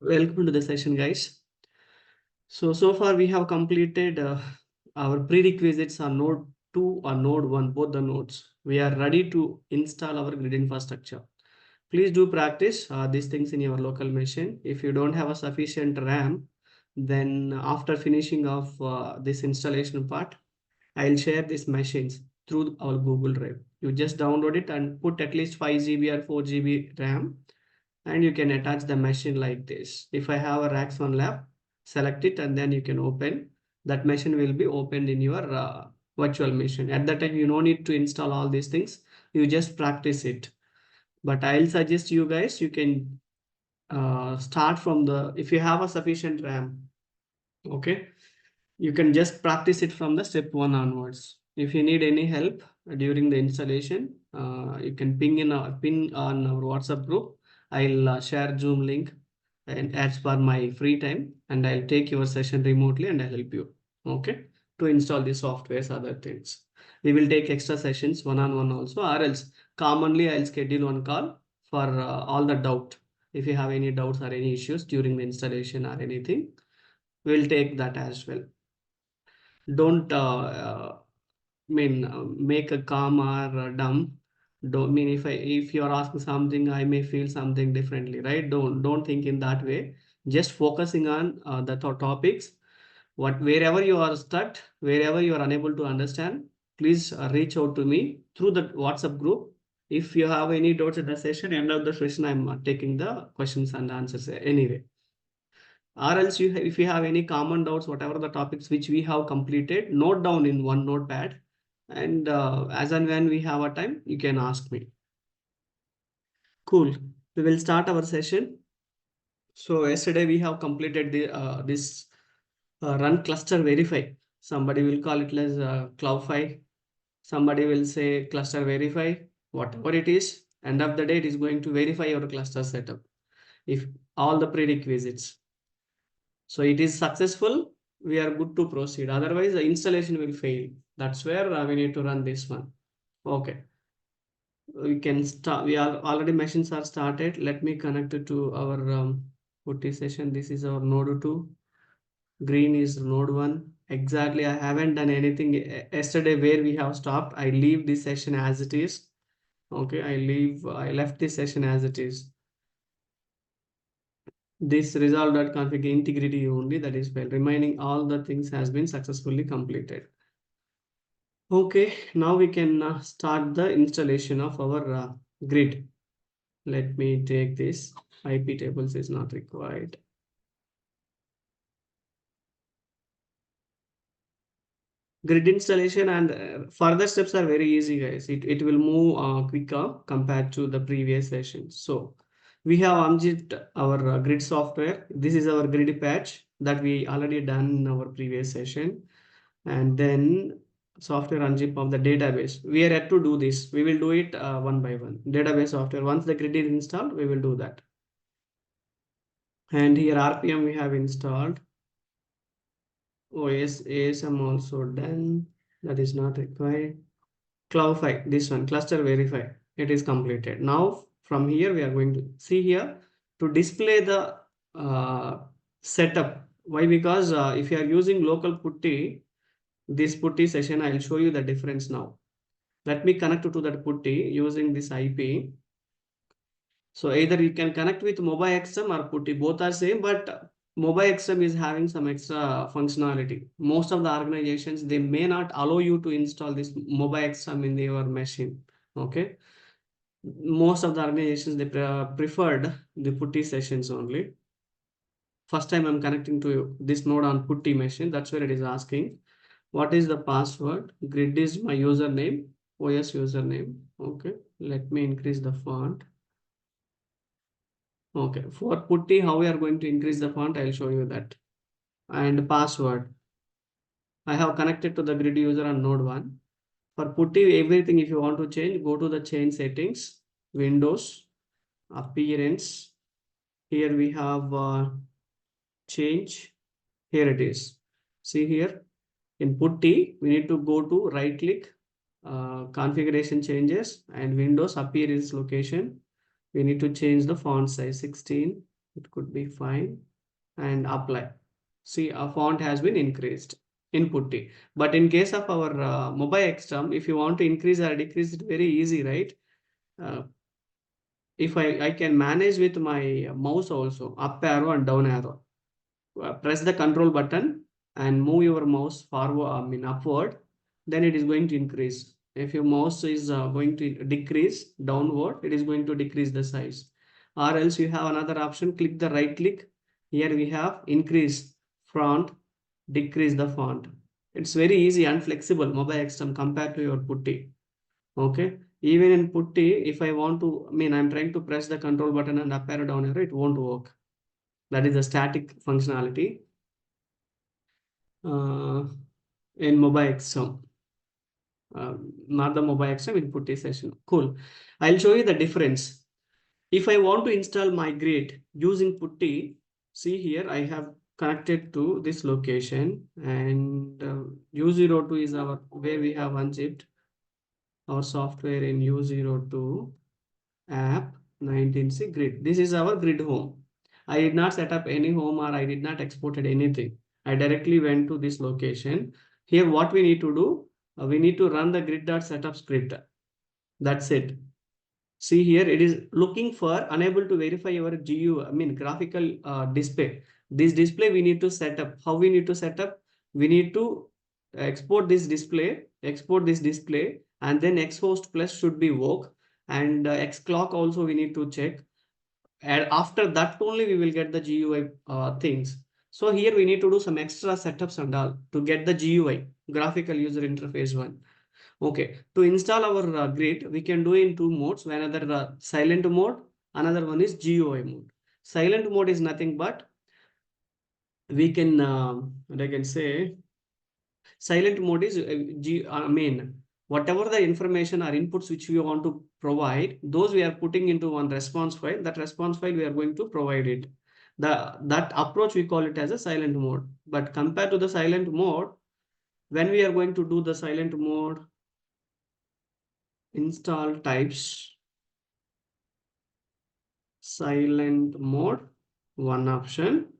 Welcome to the session, guys. So far we have completed our prerequisites on node 2 or node 1, both the nodes. We are ready to install our grid infrastructure. Please do practice these things in your local machine. If you don't have a sufficient RAM, then after finishing of this installation part, I'll share these machines through our Google Drive. You just download it and put at least 5 GB or 4 GB RAM, and you can attach the machine like this. If I have a RACS1 lab, select it and then you can open. That machine will be opened in your virtual machine. At that time, you don't need to install all these things. You just practice it. But I'll suggest you guys, you can start from if you have a sufficient RAM, okay, you can just practice it from the step 1 onwards. If you need any help during the installation, you can ping on our WhatsApp group. I'll share Zoom link and as per my free time, and I'll take your session remotely and I'll help you, okay, to install the softwares, other things. We will take extra sessions one-on-one also, or else commonly I'll schedule one call for all the doubt. If you have any doubts or any issues during the installation or anything, we'll take that as well. Don't make a calm or dumb. Don't mean if you're asking something, I may feel something differently, right? Don't think in that way. Just focusing on the topics. Wherever you are stuck, wherever you are unable to understand, please reach out to me through the WhatsApp group. If you have any doubts at the session, end of the session, I'm taking the questions and answers anyway. Or else if you have any common doubts, whatever the topics which we have completed, note down in one notepad, and as and when we have a time, you can ask me. Cool. We will start our session. So yesterday we have completed this run cluster verify. Somebody will call it as Cloudify. Somebody will say cluster verify. Whatever it is, end of the day, it is going to verify your cluster setup if all the prerequisites. So it is successful, we are good to proceed. Otherwise, the installation will fail. That's where we need to run this one. Okay. We can start. We are already machines are started. Let me connect it to our putty session. This is our node 2. Green is node 1. Exactly. I haven't done anything yesterday where we have stopped. I leave this session as it is. Okay. I left this session as it is. This resolve.config integrity only, that is failed. Remaining all the things has been successfully completed. Okay, now we can start the installation of our grid. Let me take this. IP tables is not required. Grid installation and further steps are very easy, guys. It will move quicker compared to the previous sessions. So we have unzipped our grid software. This is our grid patch that we already done in our previous session. And then software unzip of the database. We are yet to do this. We will do it one by one. Database software. Once the grid is installed, we will do that. And here RPM we have installed. OS ASM also done. That is not required. Cloudify, this one, cluster verify. It is completed. Now from here we are going to see here to display the setup. Why? Because if you are using local putty, this putty session, I'll show you the difference now. Let me connect to that putty using this IP. So either you can connect with mobile XM or putty, both are same, but mobile XM is having some extra functionality. Most of the organizations, they may not allow you to install this mobile XM in your machine. Okay. Most of the organizations, they preferred the putty sessions only. First time I'm connecting to this node on putty machine. That's where it is asking, what is the password? Grid is my username, OS username. Okay. Let me increase the font. Okay, for putty, how we are going to increase the font, I'll show you that. And password. I have connected to the grid user on node 1. For putty, everything if you want to change, go to the change settings, Windows, appearance. Here we have change. Here it is. See here, in putty, we need to go to right click, configuration changes, and Windows appearance location. We need to change the font size 16. It could be fine. And apply. See, a font has been increased in putty. But in case of our mobile exam, if you want to increase or decrease it, very easy, right? Uh, if I can manage with my mouse also, up arrow and down arrow. Press the control button and move your mouse forward, I mean upward, then it is going to increase. If your mouse is going to decrease downward, it is going to decrease the size. Or else you have another option, click the right click. Here we have increase font, decrease the font. It's very easy and flexible mobile exam compared to your putty. Okay. Even in putty, if I want to, I mean, I'm trying to press the control button and up arrow down arrow, it won't work. That is a static functionality in mobile exam. Not the mobile exam, in putty session. Cool. I'll show you the difference. If I want to install migrate using putty, see here I have connected to this location, and U02 is our where we have unzipped our software in U02 app 19c grid. This is our grid home. I did not set up any home or I did not exported anything. I directly went to this location. Here what we need to do, we need to run the grid.setup script. That's it. See here, it is looking for unable to verify your GU, I mean graphical display. This display we need to set up. How we need to set up? We need to export this display, and then xhost plus should be work, and xclock also we need to check. And after that only we will get the GUI things. So here we need to do some extra setups and all to get the GUI, graphical user interface one. Okay, to install our grid, we can do in two modes. One other silent mode, another one is GUI mode. Silent mode is nothing but we can, I can say, silent mode is I mean, whatever the information or inputs which we want to provide, those we are putting into one response file. That response file we are going to provide it. That approach we call it as a silent mode. But compared to the silent mode, when we are going to do the silent mode, install types, silent mode, one option,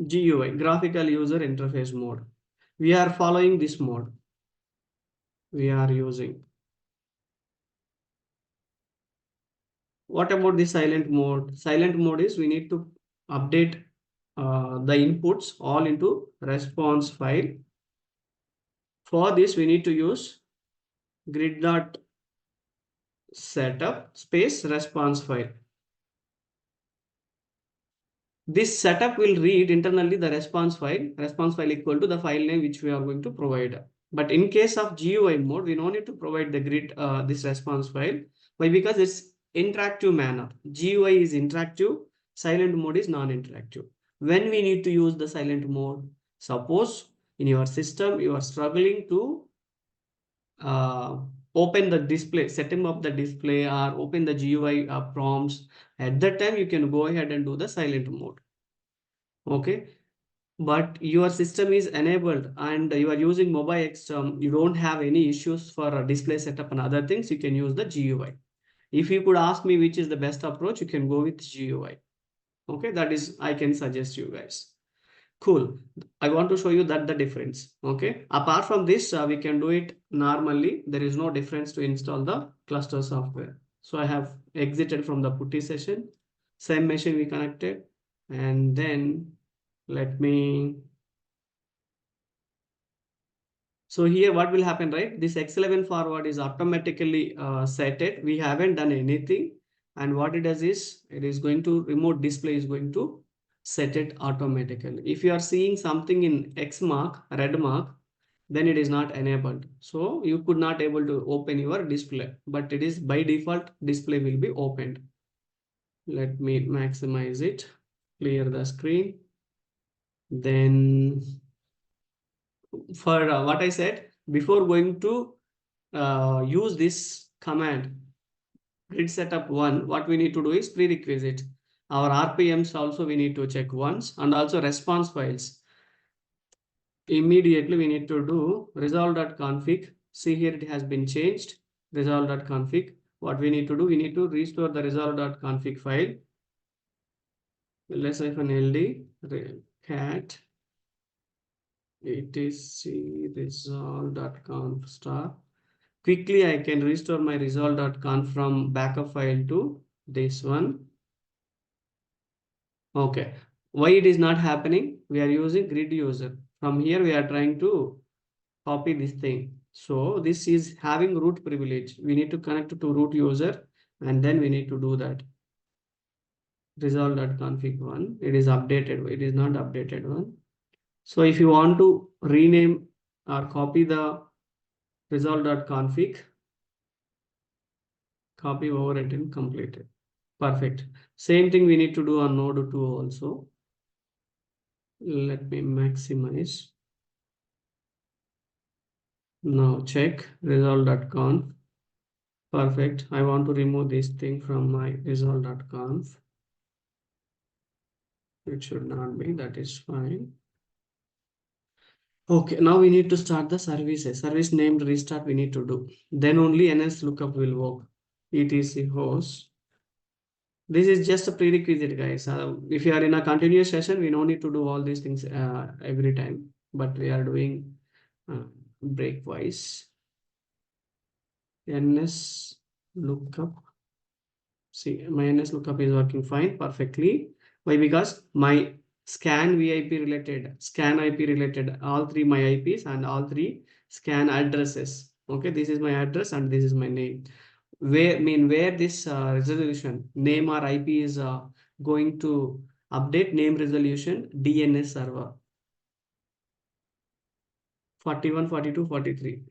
GUI, graphical user interface mode. We are following this mode. We are using. What about the silent mode? Silent mode is we need to update the inputs all into response file. For this, we need to use grid.setup space response file. This setup will read internally the response file equal to the file name which we are going to provide. But in case of GUI mode, we don't need to provide the grid, this response file. Why? Because it's interactive manner. GUI is interactive, silent mode is non-interactive. When we need to use the silent mode, suppose in your system, you are struggling to open the display, setting up the display or open the GUI prompts. At that time, you can go ahead and do the silent mode. Okay. But your system is enabled and you are using mobile exam, you don't have any issues for a display setup and other things, you can use the GUI. If you could ask me which is the best approach, you can go with GUI. Okay, that is, I can suggest you guys. Cool. I want to show you that the difference. Okay. Apart from this, we can do it normally. There is no difference to install the cluster software. So I have exited from the putty session. Same machine we connected. And then let me. So here what will happen, right? This X11 forward is automatically set it. We haven't done anything. And what it does is it is going to remote display is going to set it automatically. If you are seeing something in X mark, red mark, then it is not enabled. So you could not able to open your display, but it is by default display will be opened. Let me maximize it, clear the screen. Then for what I said, before going to use this command, grid setup 1, what we need to do is prerequisite. Our RPMs also we need to check once, and also response files. Immediately we need to do resolve.config. See here it has been changed, resolve.config. what we need to do, we need to restore the resolve.config file. ls-ld cat etc resolve.conf star. Quickly, I can restore my resolve.conf from backup file to this one. Okay. Why it is not happening? We are using grid user. From here, we are trying to copy this thing. So this is having root privilege. We need to connect to root user and then we need to do that. Resolve.config one. It is updated. It is not updated one. So if you want to rename or copy the resolve.config, copy overwritten completed. Perfect. Same thing we need to do on node 2 also. Let me maximize. Now check resolve.conf. Perfect. I want to remove this thing from my resolve.conf. It should not be, that is fine. Okay, now we need to start the services. Service named restart we need to do. Then only NS lookup will work. etc host. This is just a prerequisite, guys. If you are in a continuous session, we don't need to do all these things every time, but we are doing break wise. NS lookup. See, my NS lookup is working fine, perfectly. Why? Because my scan IP related, all three my IPs and all three scan addresses. Okay, this is my address and this is my name. Where this resolution name or IP is going to update name resolution DNS server 41, 42, 43.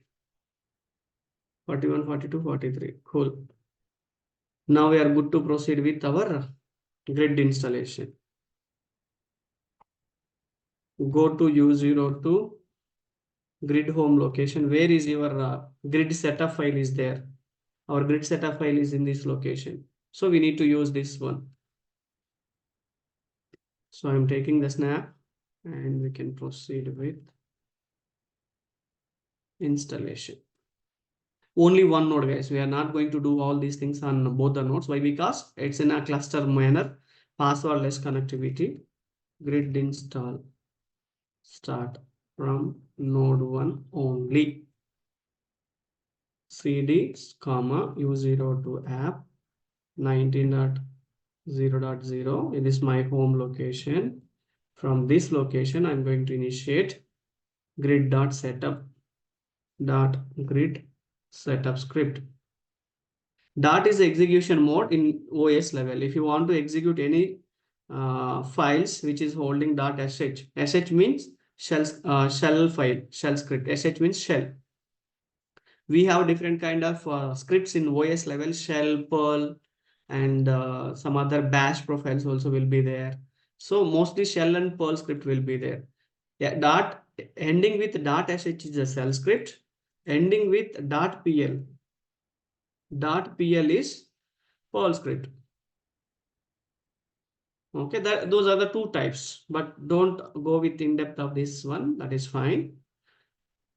41, 42, 43. Cool. Now we are good to proceed with our grid installation. Go to U02 grid home location. Where is your grid setup file is there? Our grid setup file is in this location. So we need to use this one. So I'm taking the snap and we can proceed with installation. Only one node, guys. We are not going to do all these things on both the nodes. Why? Because it's in a cluster manner, passwordless connectivity. Grid install start from node 1 only. cd comma u02 app 19.0.0. It is my home location. From this location, I'm going to initiate grid.setup.grid setup script. Dot is the execution mode in OS level. If you want to execute any files which is holding .sh, sh means shell file, shell script. Sh means shell. We have different kind of scripts in OS level, shell, Perl, and some other bash profiles also will be there. So mostly shell and Perl script will be there. Yeah, dot ending with .sh is a shell script. Ending with .pl. .pl is Perl script. Okay, those are the two types, but don't go with in depth of this one. That is fine.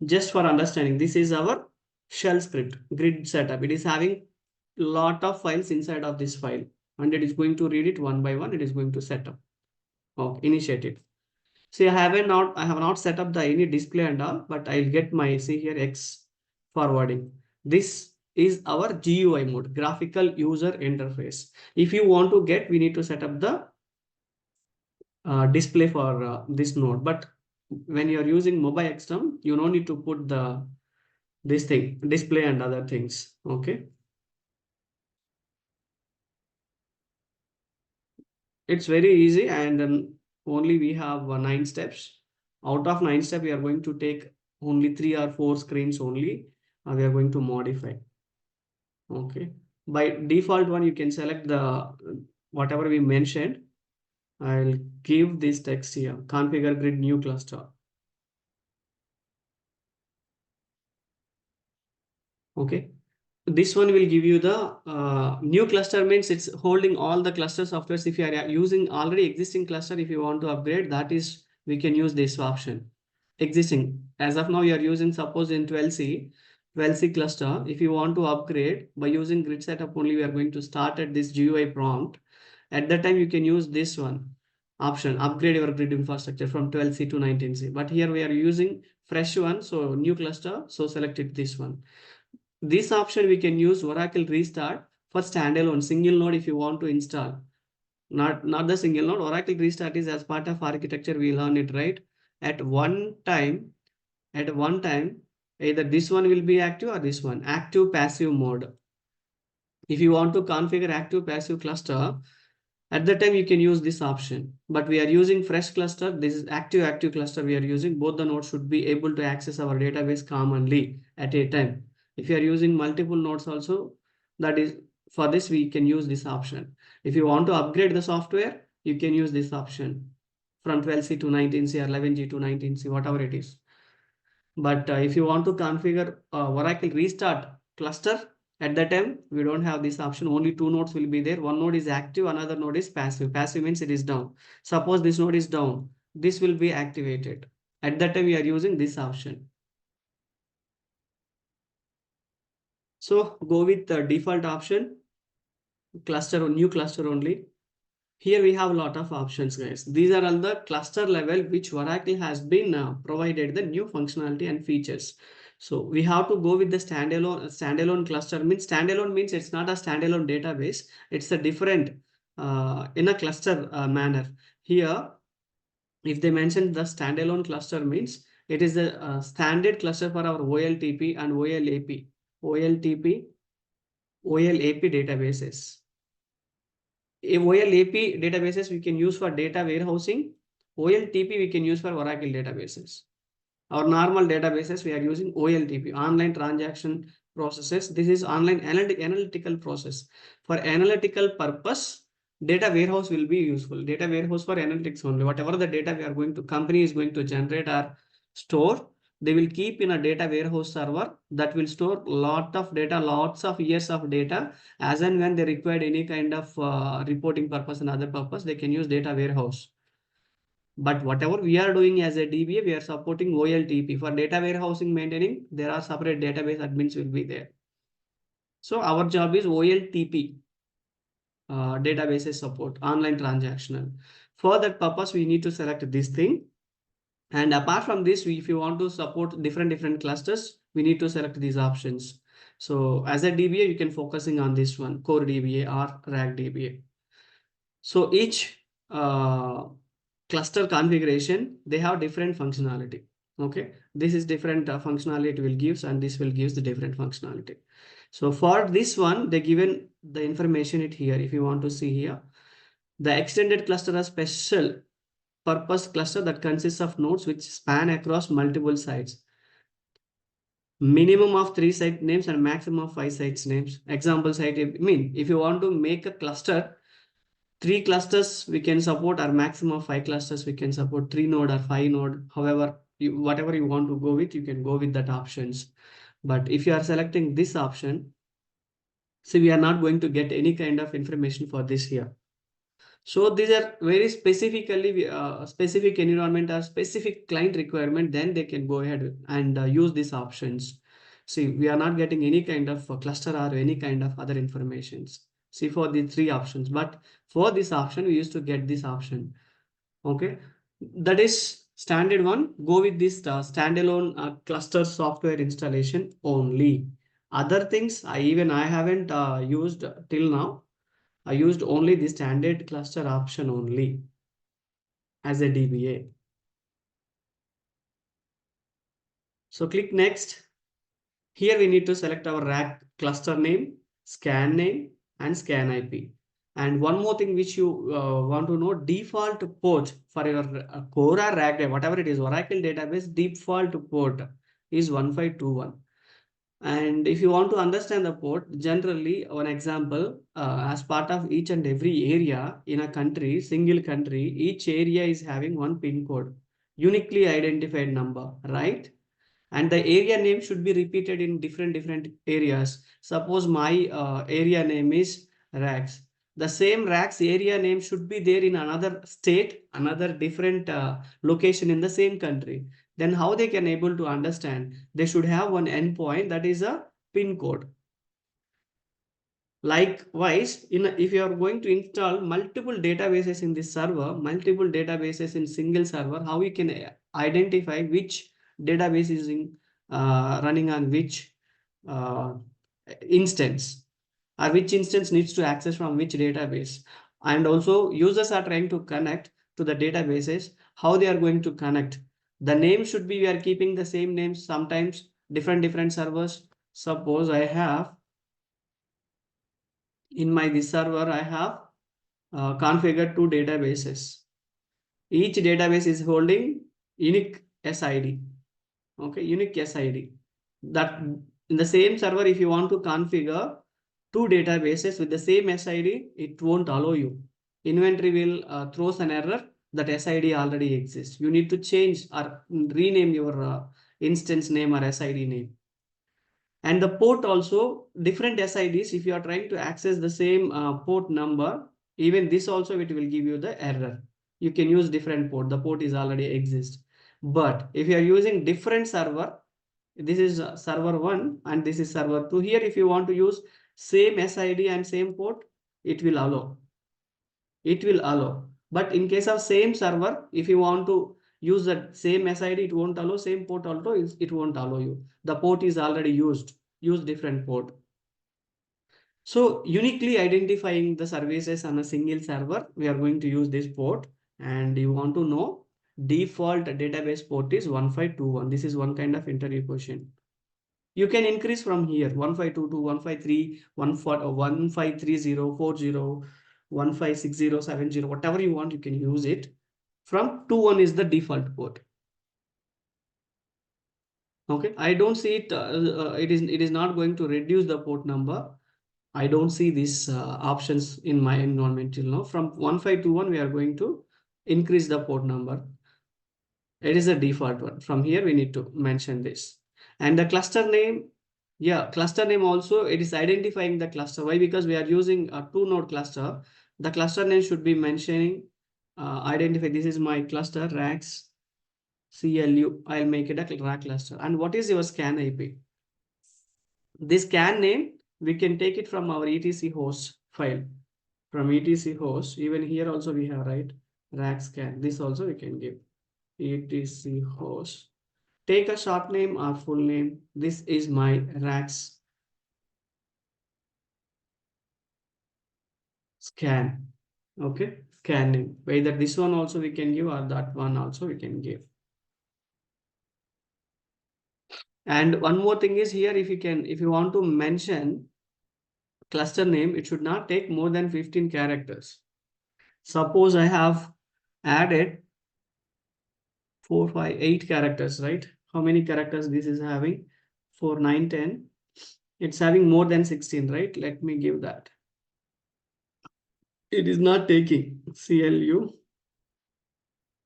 Just for understanding, this is our shell script grid setup. It is having lot of files inside of this file, and it is going to read it one by one. It is going to set up. Okay, initiate it. See, I have not set up the any display and all, but I'll get my see here X forwarding. This is our GUI mode, graphical user interface. If you want to get, we need to set up the display for this node. But when you are using mobile XM, you don't need to put this thing display and other things. Okay, it's very easy, and then only we have 9 steps. Out of 9 steps, we are going to take only 3 or 4 screens only. We are going to modify. Okay, by default one, you can select the whatever we mentioned. I'll give this text here, configure grid new cluster. Okay, this one will give you the new cluster, means it's holding all the cluster softwares. If you are using already existing cluster, if you want to upgrade, that is, we can use this option. Existing, as of now, you are using suppose in 12c, 12c cluster. If you want to upgrade by using grid setup only, we are going to start at this GUI prompt. At that time, you can use this one option, upgrade your grid infrastructure from 12c to 19c. But here we are using fresh one, so new cluster, so select it this one. This option we can use Oracle restart for standalone single node if you want to install. Not the single node. Oracle restart is as part of architecture, we learn it, right? At one time, either this one will be active or this one, active passive mode. If you want to configure active passive cluster, at the time you can use this option, but we are using fresh cluster. This is active cluster we are using. Both the nodes should be able to access our database commonly at a time. If you are using multiple nodes also, that is, for this we can use this option. If you want to upgrade the software, you can use this option from 12c to 19c or 11g to 19c, whatever it is. But if you want to configure Oracle restart cluster, at that time, we don't have this option. Only two nodes will be there. One node is active, another node is passive. Passive means it is down. Suppose this node is down, this will be activated. At that time, we are using this option. So go with the default option, cluster or new cluster only. Here we have a lot of options, guys. These are all the cluster level which Oracle has been provided the new functionality and features. So we have to go with the standalone cluster. Standalone means it's not a standalone database. It's a different in a cluster manner. Here, if they mention the standalone cluster means it is a standard cluster for our OLTP and OLTP databases. OLAP databases we can use for data warehousing. OLTP we can use for Oracle databases. Our normal databases we are using OLTP, online transaction processes. This is online analytical process. For analytical purpose, data warehouse will be useful. Data warehouse for analytics only. Whatever the data we are going to, company is going to generate or store, they will keep in a data warehouse server that will store lot of data, lots of years of data. As and when they require any kind of reporting purpose and other purpose, they can use data warehouse. But whatever we are doing as a DBA, we are supporting OLTP. For data warehousing maintaining, there are separate database admins will be there. So our job is OLTP, databases support, online transactional. For that purpose, we need to select this thing. And apart from this, if you want to support different clusters, we need to select these options. So as a DBA, you can focusing on this one, core DBA or RAC DBA. So each cluster configuration, they have different functionality. Okay, this is different functionality it will gives, and this will gives the different functionality. So for this one, they given the information it here. If you want to see here, the extended cluster is special purpose cluster that consists of nodes which span across multiple sites. Minimum of 3 site names and maximum of 5 sites names. Example site, if you want to make a cluster, 3 clusters we can support, or maximum of 5 clusters we can support, 3 node or 5 node. However, whatever you want to go with, you can go with that options. But if you are selecting this option, see, we are not going to get any kind of information for this here. So these are very specifically specific environment or specific client requirement, then they can go ahead and use these options. See, we are not getting any kind of cluster or any kind of other informations. See, for the 3 options, but for this option, we used to get this option. Okay, that is standard one. Go with this standalone cluster software installation only. Other things I haven't used till now. I used only the standard cluster option only as a DBA. So click next. Here we need to select our rack cluster name, scan name, and scan IP. And one more thing which you want to know, default port for your core or rack, whatever it is, Oracle database, default port is 1521. And if you want to understand the port, generally, one example, as part of each and every area in a country, single country, each area is having one PIN code, uniquely identified number, right? And the area name should be repeated in different areas. Suppose my area name is RACS. The same RACS area name should be there in another state, another different location in the same country. then how they can able to understand? They should have one endpoint that is a pin code. Likewise, if you are going to install multiple databases in this server, multiple databases in single server, how you can identify which database is running on which uh, instance, or which instance needs to access from which database. And also users are trying to connect to the databases, how they are going to connect. The name should be, we are keeping the same names, sometimes different servers. Suppose I have in my this server, I have configured two databases. Each database is holding unique SID. Okay, unique SID. That in the same server, if you want to configure two databases with the same SID, it won't allow you. Inventory will throws an error that SID already exists. You need to change or rename your instance name or SID name. And the port also, different SIDs, if you are trying to access the same port number, even this also it will give you the error. You can use different port, the port is already exist. But if you are using different server, this is server 1 and this is server 2. Here if you want to use same SID and same port, it will allow. It will allow. But in case of same server, if you want to use the same SID, it won't allow. Same port also, it won't allow you. The port is already used. Use different port. So uniquely identifying the services on a single server, we are going to use this port. And you want to know default database port is 1521. This is one kind of interview question. You can increase from here 1522, 153, 1530, 40, 156070, whatever you want, you can use it. From 21 is the default port. Okay, I don't see it. It is not going to reduce the port number. I don't see these options in my environment till now. From 1521, we are going to increase the port number. It is a default one. From here, we need to mention this. And the cluster name, yeah, cluster name also, it is identifying the cluster. Why? Because we are using a two-node cluster. The cluster name should be mentioning, identify this is my cluster, RACS, CLU. I'll make it a RAC cluster. And what is your scan IP? This scan name, we can take it from our etc host file. From etc host, even here also we have, right? RAC scan. This also we can give etc host. Take a short name or full name. This is my RACS scan. Okay, scan name. Whether this one also we can give or that one also we can give. And one more thing is here, if you want to mention cluster name, it should not take more than 15 characters. Suppose I have added 4, 5, 8 characters, right? How many characters this is having? 4, 9, 10. It's having more than 16, right? Let me give that. It is not taking CLU.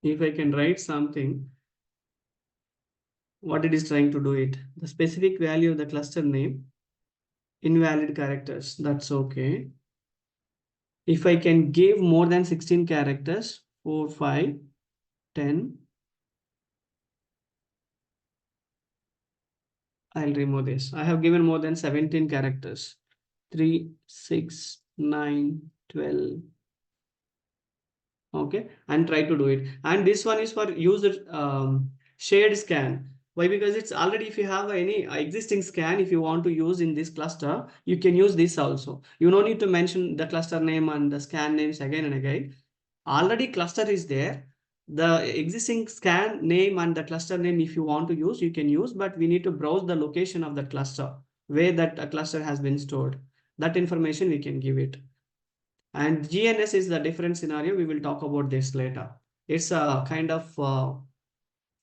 If I can write something, what it is trying to do it. The specific value of the cluster name, invalid characters, that's okay. If I can give more than 16 characters, 4, 5, 10, I'll remove this. I have given more than 17 characters. 3, 6, 9, 12. Okay, and try to do it. And this one is for user shared scan. Why? Because it's already, if you have any existing scan, if you want to use in this cluster, you can use this also. You don't need to mention the cluster name and the scan names again and again. Already cluster is there. The existing scan name and the cluster name, if you want to use, you can use, but we need to browse the location of the cluster, where that cluster has been stored. That information we can give it. And GNS is the different scenario. We will talk about this later. It's a kind of world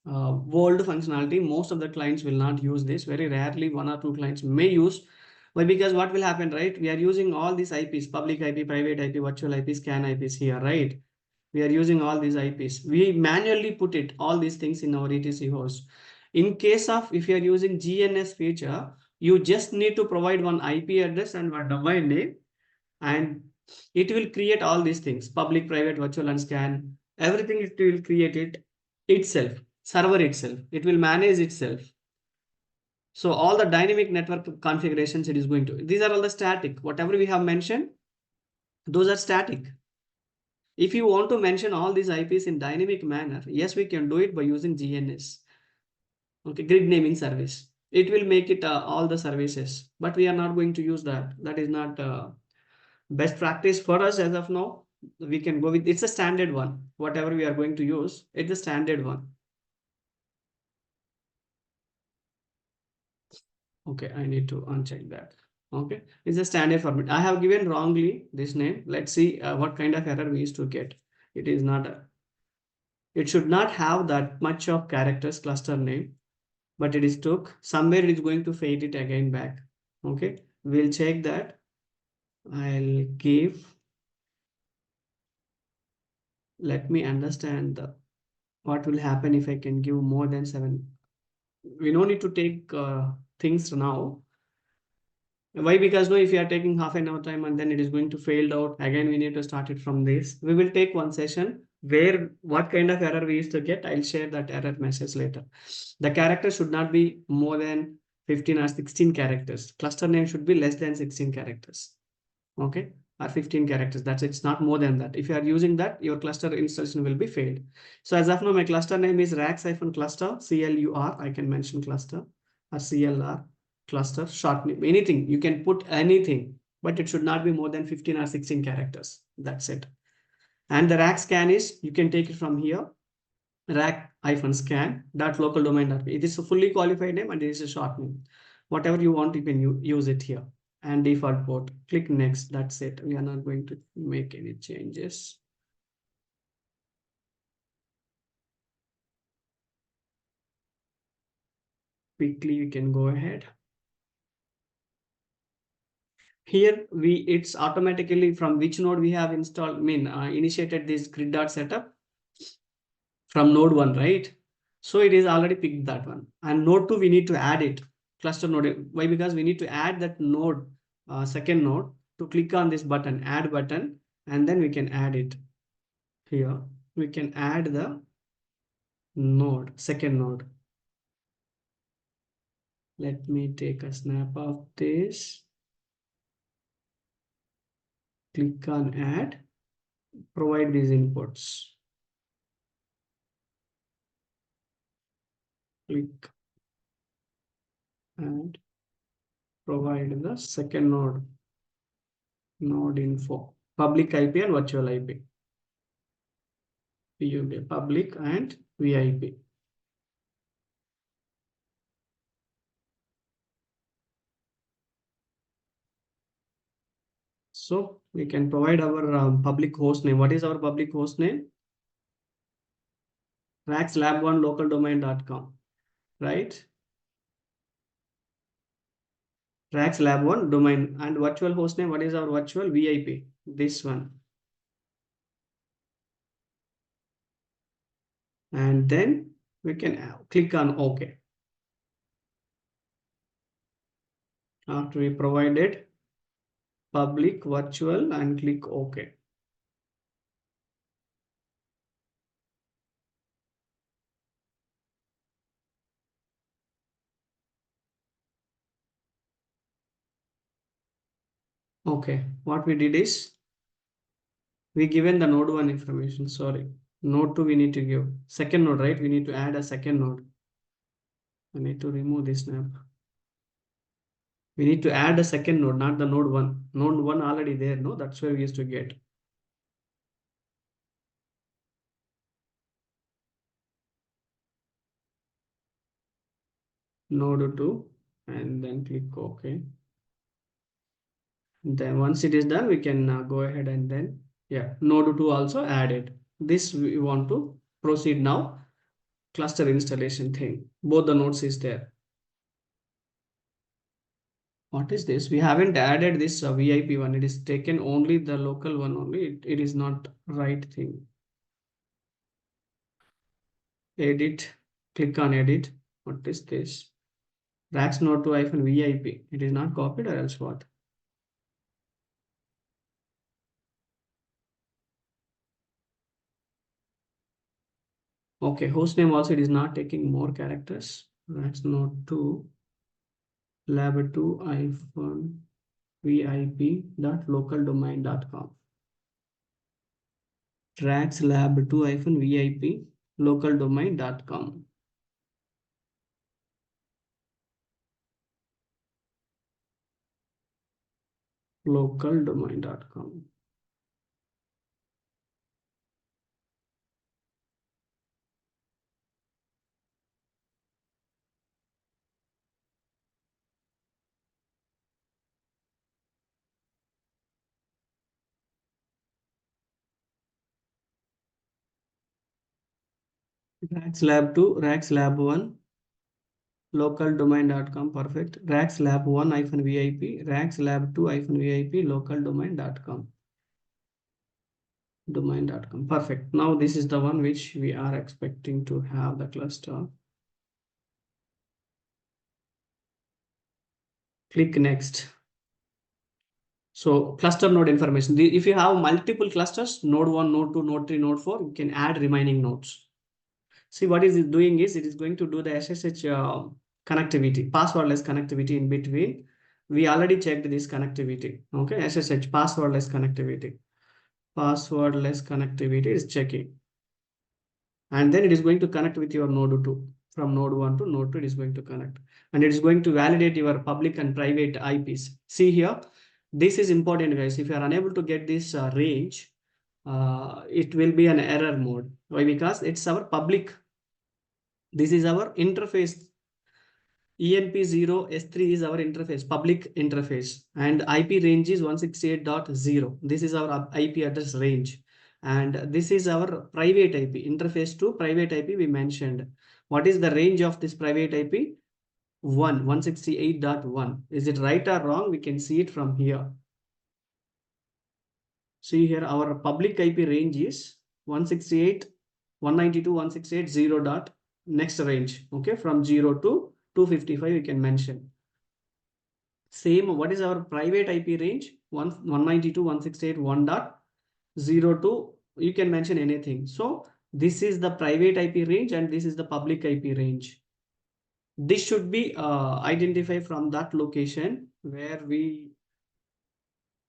functionality. Most of the clients will not use this. Very rarely, 1 or 2 clients may use. Why? Because what will happen, right? We are using all these IPs, public IP, private IP, virtual IP, scan IPs here, right? We are using all these IPs. We manually put it, all these things in our etc host. In case of, if you are using GNS feature, you just need to provide one IP address and one domain name, and it will create all these things, public, private, virtual, and scan. Everything it will create it itself. server itself. It will manage itself. So all the dynamic network configurations it is going to, these are all the static. Whatever we have mentioned, those are static. If you want to mention all these IPs in dynamic manner, yes, we can do it by using GNS. Okay, grid naming service. It will make it all the services, but we are not going to use that. That is not best practice for us as of now. We can go with, it's a standard one. Whatever we are going to use, it's a standard one. Okay, I need to uncheck that. Okay, it's a standard format. I have given wrongly this name. Let's see what kind of error we used to get. It is not a, it should not have that much of characters cluster name, but it is took somewhere it is going to fade it again back. Okay, we'll check that. I'll give, let me understand the, what will happen if I can give more than 7. We don't need to take things now. Why? Because no, if you are taking half an hour time and then it is going to fail out again, we need to start it from this. We will take one session where what kind of error we used to get. I'll share that error message later. The character should not be more than 15 or 16 characters. Cluster name should be less than 16 characters. Okay, or 15 characters. That's it. It's not more than that. If you are using that, your cluster installation will be failed. So as of now, my cluster name is RACS-cluster, CLUR. I can mention cluster or CLR cluster, short name, anything. You can put anything, but it should not be more than 15 or 16 characters. That's it. And the RAC scan is, you can take it from here, rac-scan dot local domain dot. It is a fully qualified name and it is a short name. Whatever you want, you can use it here. And default port, click next. That's it. We are not going to make any changes. Quickly, we can go ahead. Here it's automatically from which node we have installed, initiated this grid dot setup from node 1, right? So it is already picked that one. And node 2, we need to add it. Cluster node. Why? Because we need to add that node, second node, to click on this button, add button, and then we can add it. Here, we can add the node, second node. Let me take a snap of this. Click on add, provide these inputs. Click and provide the second node, node info, public IP and virtual IP. PUB, public and VIP. So we can provide our public host name. What is our public host name? RACSLab1localdomain.com, right? RACSLab1 domain. And virtual host name, what is our virtual VIP? This one. And then we can click on OK. After we provided public, virtual, and click OK. Okay, what we did is we given the node 1 information. Sorry, node 2 we need to give. Second node, right? We need to add a second node. I need to remove this snap. We need to add a second node, not the node 1. Node 1 already there, no? That's where we used to get. Node 2 and then click OK. Then once it is done, we can go ahead and then, yeah, node 2 also added. This we want to proceed now. Cluster installation thing. Both the nodes is there. What is this? We haven't added this VIP one. It is taken only the local one only. It is not right thing. Edit. Click on edit. What is this? RACS node 2 VIP. It is not copied or else what? Okay, host name also it is not taking more characters. That's not 2 lab 2 iPhone vip.localdomain.com. Tracks lab 2 vip localdomain.com. Localdomain.com. Racks lab 2, Racks lab 1, localdomain.com. Perfect. Racks lab 1 vip, Racks lab 2 vip, localdomain.com. Domain.com. Perfect. Now this is the one which we are expecting to have the cluster. Click next. So cluster node information. If you have multiple clusters, node 1, node 2, node 3, node 4, you can add remaining nodes. See what is it doing is it is going to do the SSH connectivity, passwordless connectivity in between. We already checked this connectivity. Okay, SSH passwordless connectivity. Passwordless connectivity is checking. And then it is going to connect with your node 2. From node 1 to node 2, it is going to connect. And it is going to validate your public and private IPs. See here, this is important, guys. If you are unable to get this range, it will be an error mode. Why? Because it's our public. This is our interface. ENP0S3 is our interface, public interface, and IP range is 168.0. This is our IP address range. And this is our private IP, interface to private IP we mentioned. What is the range of this private IP? 168.1. Is it right or wrong? We can see it from here. See here, our public IP range is 168, 192.168.0 dot next range. Okay, from 0 to 255 we can mention. Same, what is our private IP range? 192.168.1.0 to, you can mention anything. So this is the private IP range and this is the public IP range. This should be identified from that location where we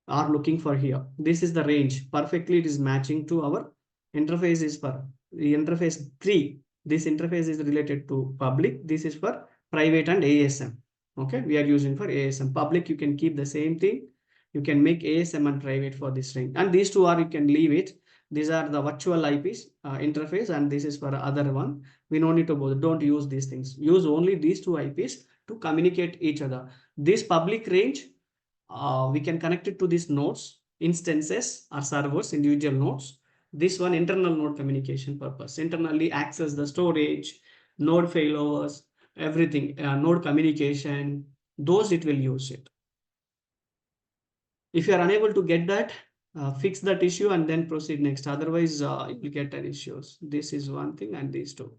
are looking for here. This is the range. Perfectly it is matching to our interface is for the interface 3. This interface is related to public. This is for private and ASM. Okay, we are using for ASM. Public, you can keep the same thing. You can make ASM and private for this range. And these two are, you can leave it. These are the virtual IPs interface, and this is for other one. We don't need to bother. Don't use these things. Use only these two IPs to communicate each other. This public range, we can connect it to these nodes, instances or servers, individual nodes. This one internal node communication purpose. Internally access the storage, node failovers, everything, node communication, those it will use it. If you are unable to get that, fix that issue and then proceed next. Otherwise, you will get an issues. This is one thing and these two.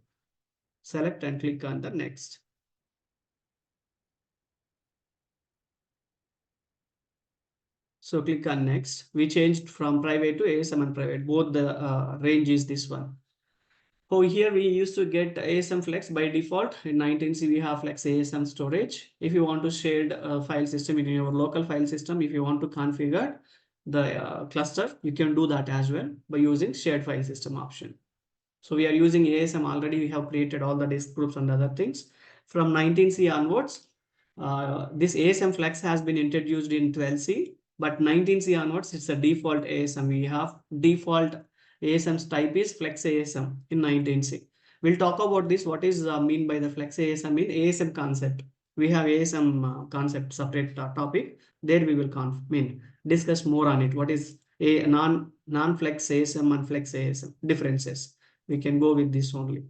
Select and click on the next. So click on next. We changed from private to ASM and private. Both the range is this one. So here we used to get ASM Flex by default. In 19c we have Flex ASM storage. If you want to share file system in your local file system, if you want to configure the cluster, you can do that as well by using shared file system option. So we are using ASM already. We have created all the disk groups and other things. From 19c onwards, this ASM Flex has been introduced in 12c, but 19c onwards, it's a default ASM. We have default ASM's type is Flex ASM in 19c. We'll talk about this. What is mean by the Flex ASM in ASM concept? We have ASM concept separate topic. There we will discuss more on it. What is a non-flex ASM and flex ASM differences? We can go with this only.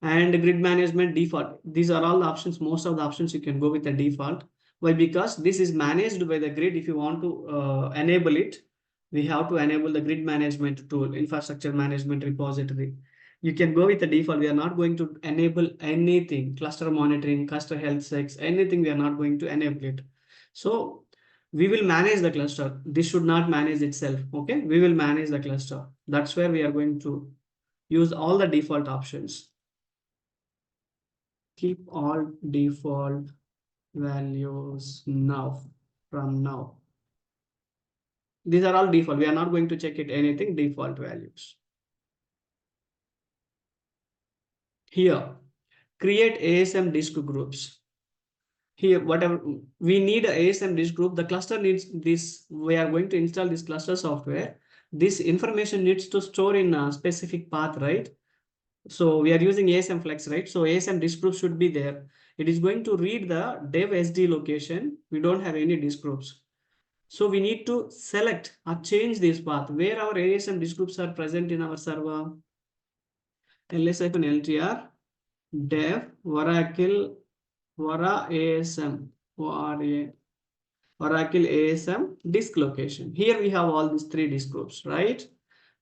And grid management default. These are all the options. Most of the options you can go with the default. Why? Because this is managed by the grid. If you want to enable it, we have to enable the grid management tool, infrastructure management repository. You can go with the default. We are not going to enable anything, cluster monitoring, cluster health checks, anything. We are not going to enable it. So We will manage the cluster. This should not manage itself. Okay, we will manage the cluster. That's where we are going to use all the default options. Keep all default values now from now. These are all default. We are not going to check it anything default values. Here, create ASM disk groups. Here, whatever we need a ASM disk group, the cluster needs this. We are going to install this cluster software. This information needs to store in a specific path, right? So we are using ASM Flex, right? So ASM disk group should be there. It is going to read the dev SD location. We don't have any disk groups. So we need to select or change this path where our ASM disk groups are present in our server. ls-ltr dev Oracle ASM Oracle ASM disk location. Here we have all these three disk groups, right?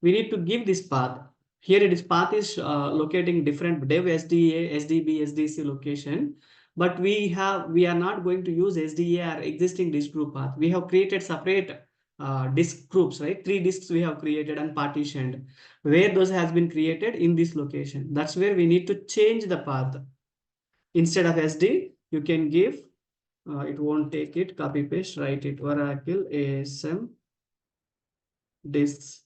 We need to give this path. Here it is path is locating different dev SDA, SDB, SDC location, but we are not going to use SDA or existing disk group path. We have created separate disk groups, right? 3 disks we have created and partitioned. Where those has been created in this location. That's where we need to change the path. Instead of SD, you can give it won't take it, copy paste, write it Oracle ASM disks.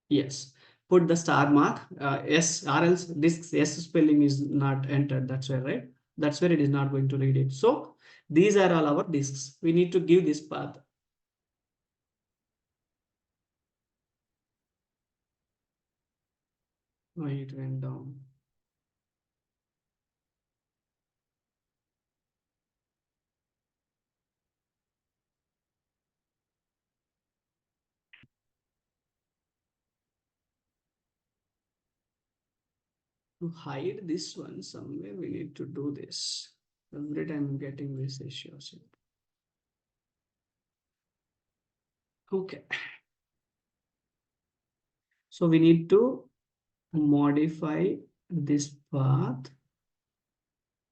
Yes, put the star mark S or else disks S spelling is not entered. That's where, right? That's where it is not going to read it. So these are all our disks. We need to give this path. Oh, it went down. To hide this one somewhere, we need to do this. Every time I'm getting this issue. Okay. So we need to modify this path,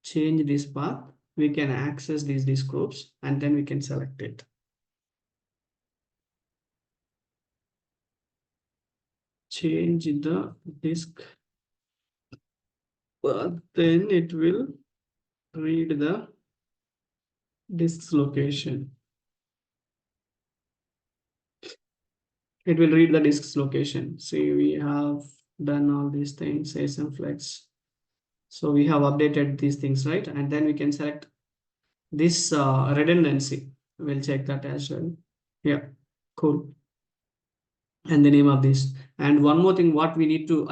change this path. We can access these disk groups and then we can select it. Change the disk path, then it will read the disk's location. It will read the disk's location. See, we have done all these things, ASM Flex. So we have updated these things, right? And then we can select this redundancy. We'll check that as well. Yeah, cool. And the name of this. And one more thing, what we need to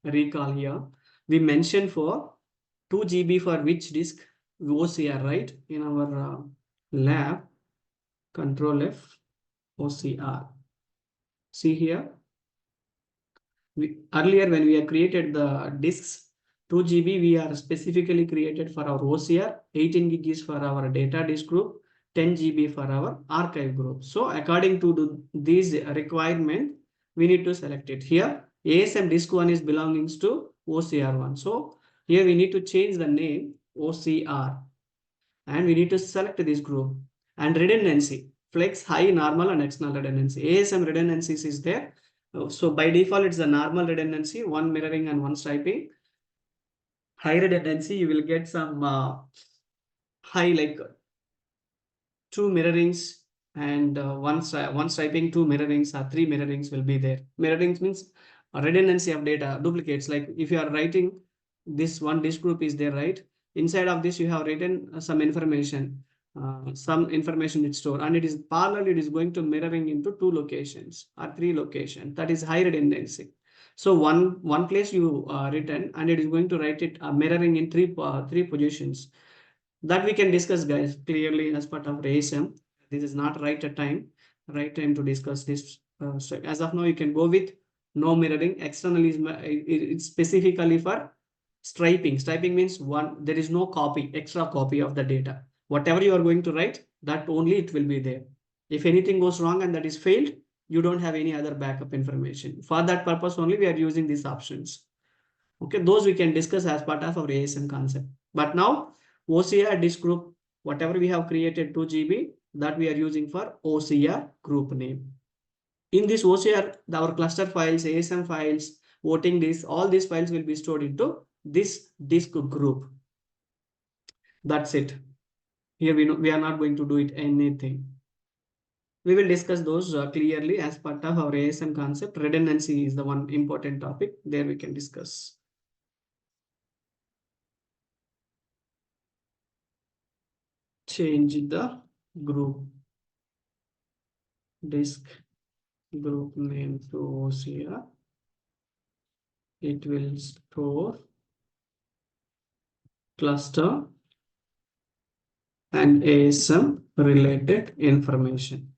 recall here, we mentioned for 2 GB for which disk OCR, right? In our lab, Control F, OCR. See here, earlier when we have created the disks, 2 GB we are specifically created for our OCR, 18 gig is for our data disk group, 10 GB for our archive group. So according to these requirement, we need to select it. Here, ASM disk 1 is belonging to OCR1. So here we need to change the name OCR and we need to select this group. And redundancy, flex, high, normal and external redundancy. ASM redundancies is there. So by default, it's a normal redundancy, one mirroring and one striping. High redundancy, you will get some high like 2 mirrorings and one striping, 2 mirrorings or 3 mirrorings will be there. Mirrorings means a redundancy of data, duplicates. Like if you are writing this one disk group is there, right? Inside of this, you have written some information is stored and it is parallel, it is going to mirroring into 2 locations or 3 locations. That is high redundancy. So one place you written and it is going to write it mirroring in 3 positions. That we can discuss, guys, clearly as part of ASM. This is not right time to discuss this. So as of now, you can go with no mirroring. External is it's specifically for striping. Striping means there is no extra copy of the data. Whatever you are going to write, that only it will be there. If anything goes wrong and that is failed, you don't have any other backup information. For that purpose only, we are using these options. Okay, those we can discuss as part of our ASM concept. But now OCR disk group, whatever we have created 2 GB, that we are using for OCR group name. In this OCR, our cluster files, ASM files, voting disk, all these files will be stored into this disk group. That's it. Here we are not going to do it anything. We will discuss those clearly as part of our ASM concept. Redundancy is the one important topic. There we can discuss. Change the group disk group name to OCR. It will store cluster and ASM related information.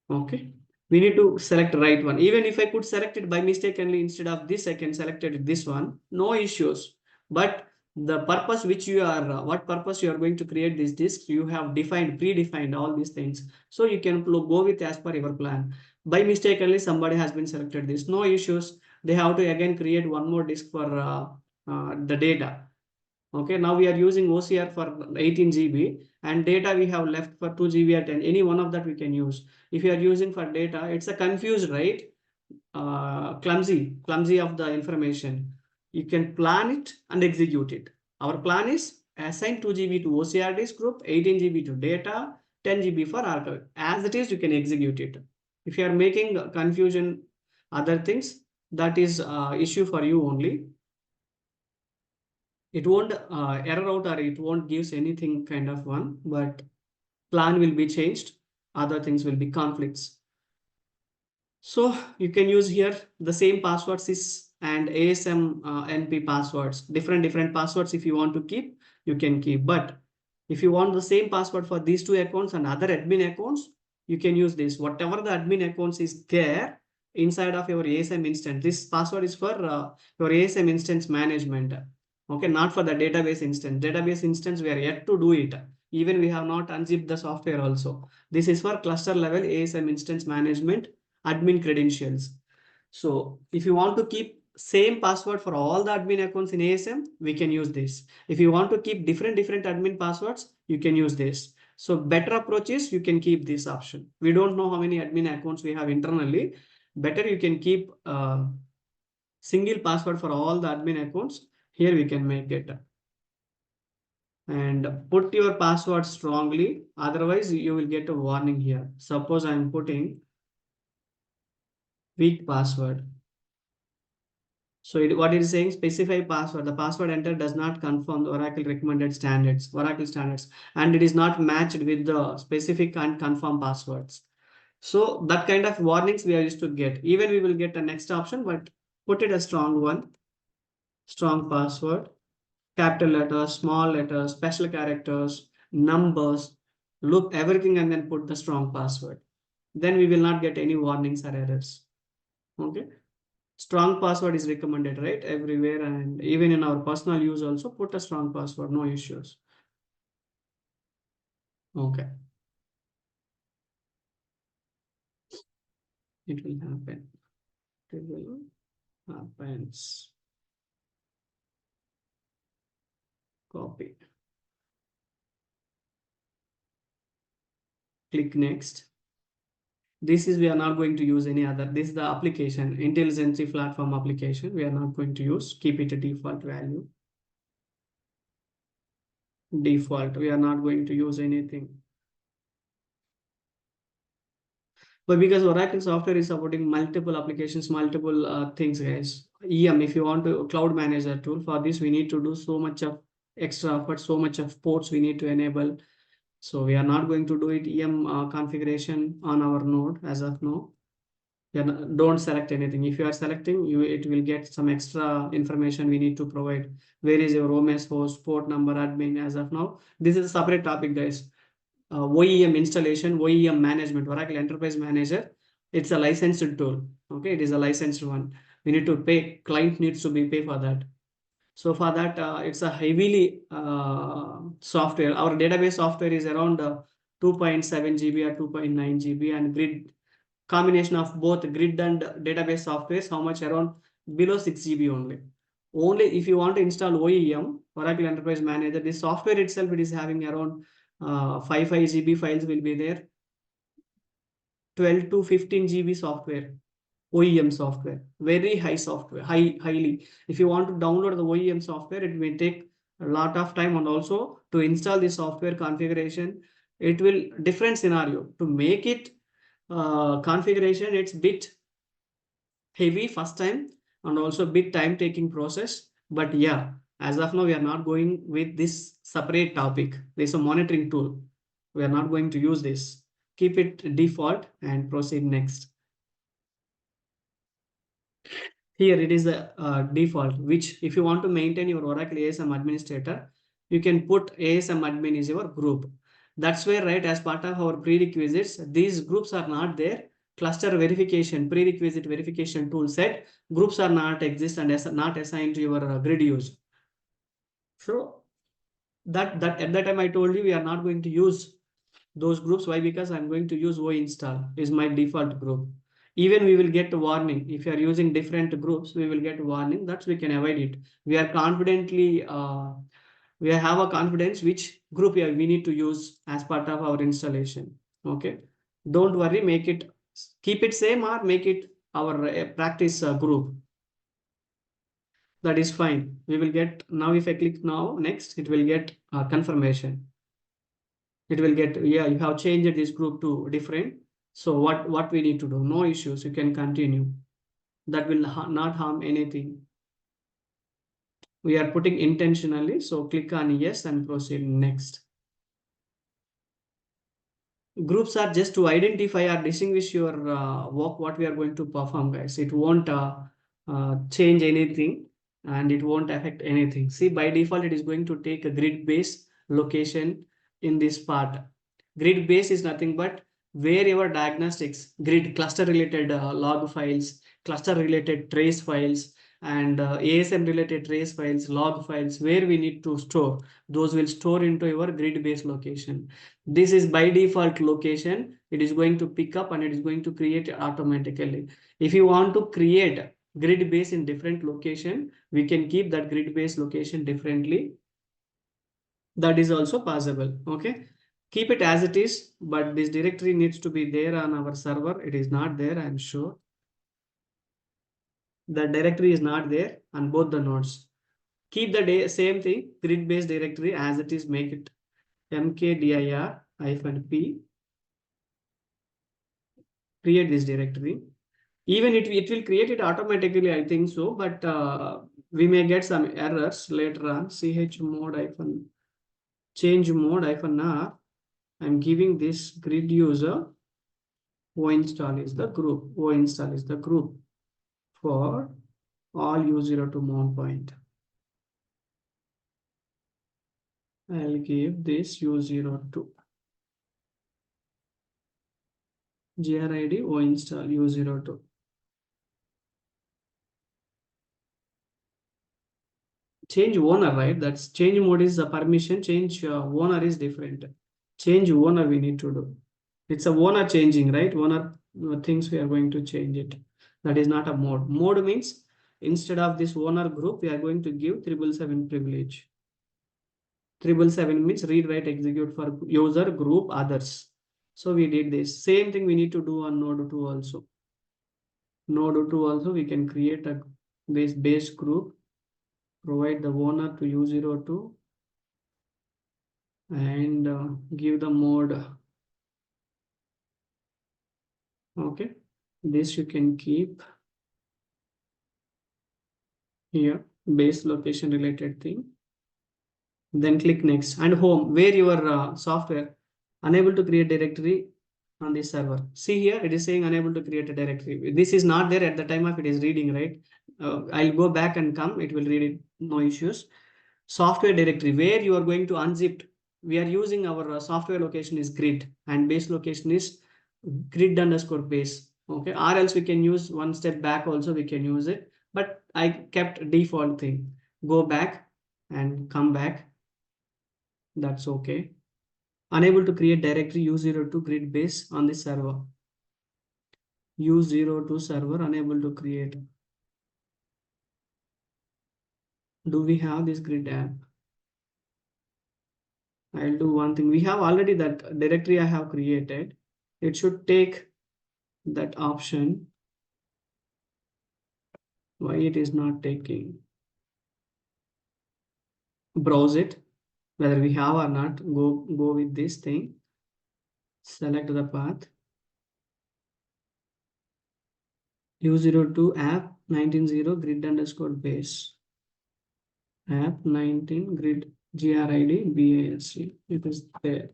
Okay, we need to select the right one. Even if I could select it by mistake only, instead of this I can select it this one, no issues. But the purpose which you are what purpose you are going to create this disk, you have predefined all these things, so you can go with as per your plan. By mistake only somebody has been selected this, no issues. They have to again create one more disk for the data. Okay, now we are using OCR for 18 GB and data we have left for 2 GB or 10. Any one of that we can use. If you are using for data, it's a confused, right? Clumsy of the information. You can plan it and execute it. Our plan is assign 2 GB to OCR disk group, 18 GB to data, 10 GB for archive. As it is, you can execute it. If you are making confusion, other things, that is issue for you only. It won't error out or it won't gives anything kind of one, but plan will be changed. Other things will be conflicts. So you can use here the same passwords is and ASM NP passwords, different passwords. If you want to keep, you can keep. But if you want the same password for these two accounts and other admin accounts, you can use this. Whatever the admin accounts is there inside of your ASM instance, this password is for your ASM instance management. Okay, not for the database instance. Database instance, we are yet to do it. Even we have not unzipped the software also. This is for cluster level ASM instance management admin credentials. So if you want to keep same password for all the admin accounts in ASM, we can use this. If you want to keep different admin passwords, you can use this. So better approach is you can keep this option. We don't know how many admin accounts we have internally. Better you can keep single password for all the admin accounts. Here we can make it. And put your password strongly. Otherwise, you will get a warning here. Suppose I am putting weak password. So what it is saying, specify password. The password entered does not conform the Oracle recommended standards, Oracle standards, and it is not matched with the specific and confirm passwords. So that kind of warnings we are used to get. Even we will get a next option, but put it a strong one. Strong password, capital letters, small letters, special characters, numbers, loop everything and then put the strong password. Then we will not get any warnings or errors. Okay. Strong password is recommended, right? Everywhere and even in our personal use also put a strong password, no issues. Okay. It will happen. It will happen. Copy. Click next. This is, we are not going to use any other. This is the application, intelligence platform application. We are not going to use, keep it a default value. Default, we are not going to use anything. But because Oracle software is supporting multiple applications, multiple things, guys. EM, if you want to cloud manager tool, for this we need to do so much of extra effort, so much of ports we need to enable. So we are not going to do it EM configuration on our node as of now. Don't select anything. If you are selecting, it will get some extra information we need to provide. Where is your OMS host, port number, admin as of now. This is a separate topic, guys. OEM installation, OEM management, Oracle Enterprise Manager. It's a licensed tool. Okay, it is a licensed one. We need to pay. Client needs to be pay for that. So for that, it's a heavily software. Our database software is around 2.7 GB or 2.9 GB, and grid combination of both grid and database softwares, how much? Around below 6 GB only. Only if you want to install OEM, Oracle Enterprise Manager, this software itself, it is having around 5 GB files will be there, 12 to 15 GB software, OEM software, very high software, highly. If you want to download the OEM software, it may take a lot of time, and also to install the software configuration, it will different scenario. To make it configuration, it's bit heavy first time, and also bit time taking process. But yeah, as of now, we are not going with this separate topic. There's a monitoring tool. We are not going to use this. Keep it default and proceed next. Here it is a default, which if you want to maintain your Oracle ASM administrator, you can put ASM admin is your group. That's where, right, as part of our prerequisites, these groups are not there. Cluster verification, prerequisite verification tool set, groups are not exist and not assigned to your grid use. So that at that time I told you we are not going to use those groups. Why? Because I'm going to use O install is my default group. Even we will get a warning if you are using different groups, we will get a warning. That's we can avoid it. We are confidently we have a confidence which group we need to use as part of our installation. Okay, don't worry, make it, keep it same or make it our practice group. That is fine. We will get now. If I click now next, it will get confirmation. It will get, yeah, you have changed this group to different. So what we need to do? No issues. You can continue. That will not harm anything. We are putting intentionally. So click on yes and proceed next. Groups are just to identify or distinguish your work, what we are going to perform, guys. It won't change anything and it won't affect anything. See, by default, it is going to take a grid base location in this part. Grid base is nothing but where your diagnostics, grid cluster related log files, cluster related trace files, and ASM related trace files, log files, where we need to store, those will store into your grid base location. This is by default location. It is going to pick up and it is going to create automatically. If you want to create grid base in different location, we can keep that grid base location differently. That is also possible. Okay, keep it as it is, but this directory needs to be there on our server. It is not there, I'm sure. The directory is not there on both the nodes. Keep the same thing, grid base directory as it is. Make it mkdir-p. Create this directory. Even it will create it automatically, I think so, but we may get some errors later on. chmod change mode -r. I'm giving this grid user. O install is the group. O install is the group for all U02 mount point. I'll give this U02. GRID O install U02. Change owner, right? That's change mode is a permission. Change owner is different. Change owner we need to do. It's a owner changing, right? Owner things we are going to change it. That is not a mode. Mode means instead of this owner group, we are going to give 777 privilege. 777 means read, write, execute for user, group, others. So we did this. Same thing we need to do on node 2 also. Node 2 also we can create a this base group, provide the owner to U02 and give the mode. Okay, this you can keep here, base location related thing. Then click next and home, where your software unable to create directory on this server. See here, it is saying unable to create a directory. This is not there at the time of it is reading, right? I'll go back and come, it will read it, no issues. Software directory, where you are going to unzip. We are using our software location is grid and base location is grid_base. Okay, or else we can use one step back also, we can use it, but I kept default thing. Go back and come back. That's okay. Unable to create directory U02 grid base on this server. U02 server unable to create. Do we have this grid app? I'll do one thing. We have already that directory I have created. It should take that option. Why it is not taking? Browse it, whether we have or not. Go with this thing. Select the path. U02 app 190 grid underscore base. App 19 grid grid BASC. It is there.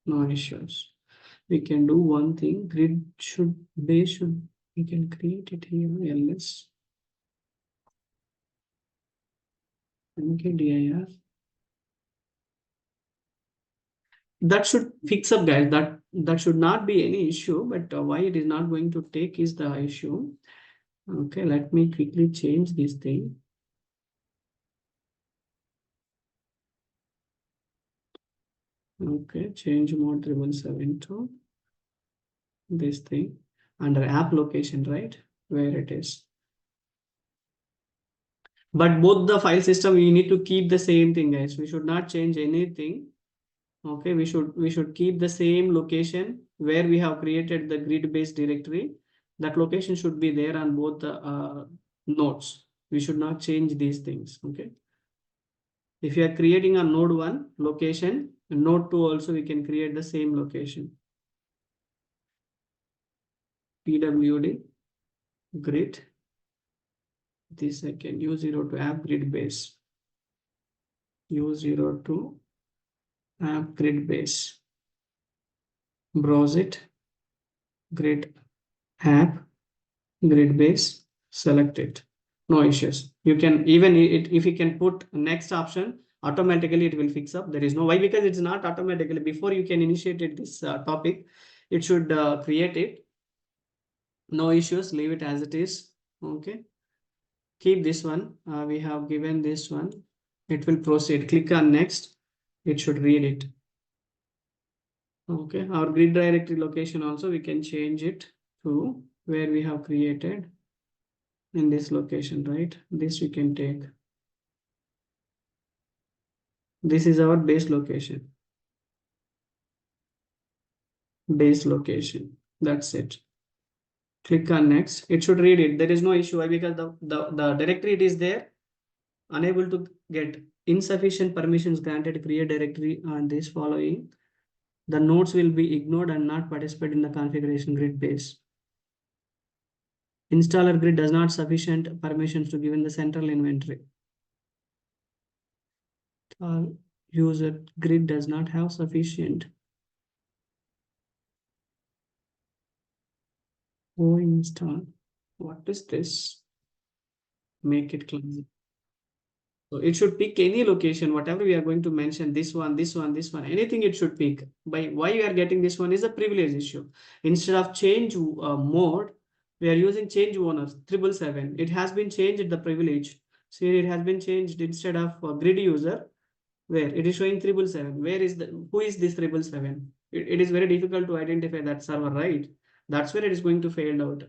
No issues. We can do one thing. Grid should base should we can create it here. ls mkdir. That should fix up, guys. That should not be any issue. But why it is not going to take is the issue. Okay, let me quickly change this thing. Okay, change mode 777 to this thing under app location, right? Where it is. But both the file system, we need to keep the same thing, guys. We should not change anything. Okay, we should keep the same location where we have created the grid based directory. That location should be there on both the nodes. We should not change these things. Okay. If you are creating a node 1 location, node 2 also we can create the same location. PWD grid. This I can U02 app grid base. U02 app grid base. Browse it. Grid app grid base. Select it. No issues. You can even if you can put next option, automatically it will fix up. There is no why, because it's not automatically. Before you can initiate it, this topic, it should create it. No issues. Leave it as it is. Okay. Keep this one. We have given this one. It will proceed. Click on next. It should read it. Okay. Our grid directory location also we can change it to where we have created in this location, right? This we can take. This is our base location. Base location. That's it. Click on next. It should read it. There is no issue. Why? Because the directory it is there. Unable to get insufficient permissions granted. Create directory on this following. The nodes will be ignored and not participate in the configuration grid base. Installer grid does not sufficient permissions to give in the central inventory. User grid does not have sufficient. Oh, install. What is this? Make it clean. So it should pick any location, whatever we are going to mention, this one, this one, this one, anything it should pick. By why we are getting this one is a privilege issue. Instead of change mode, we are using change owner 777. It has been changed the privilege. See, it has been changed instead of grid user, where it is showing 777. Where is who is this 777? It is very difficult to identify that server, right? That's where it is going to fail out.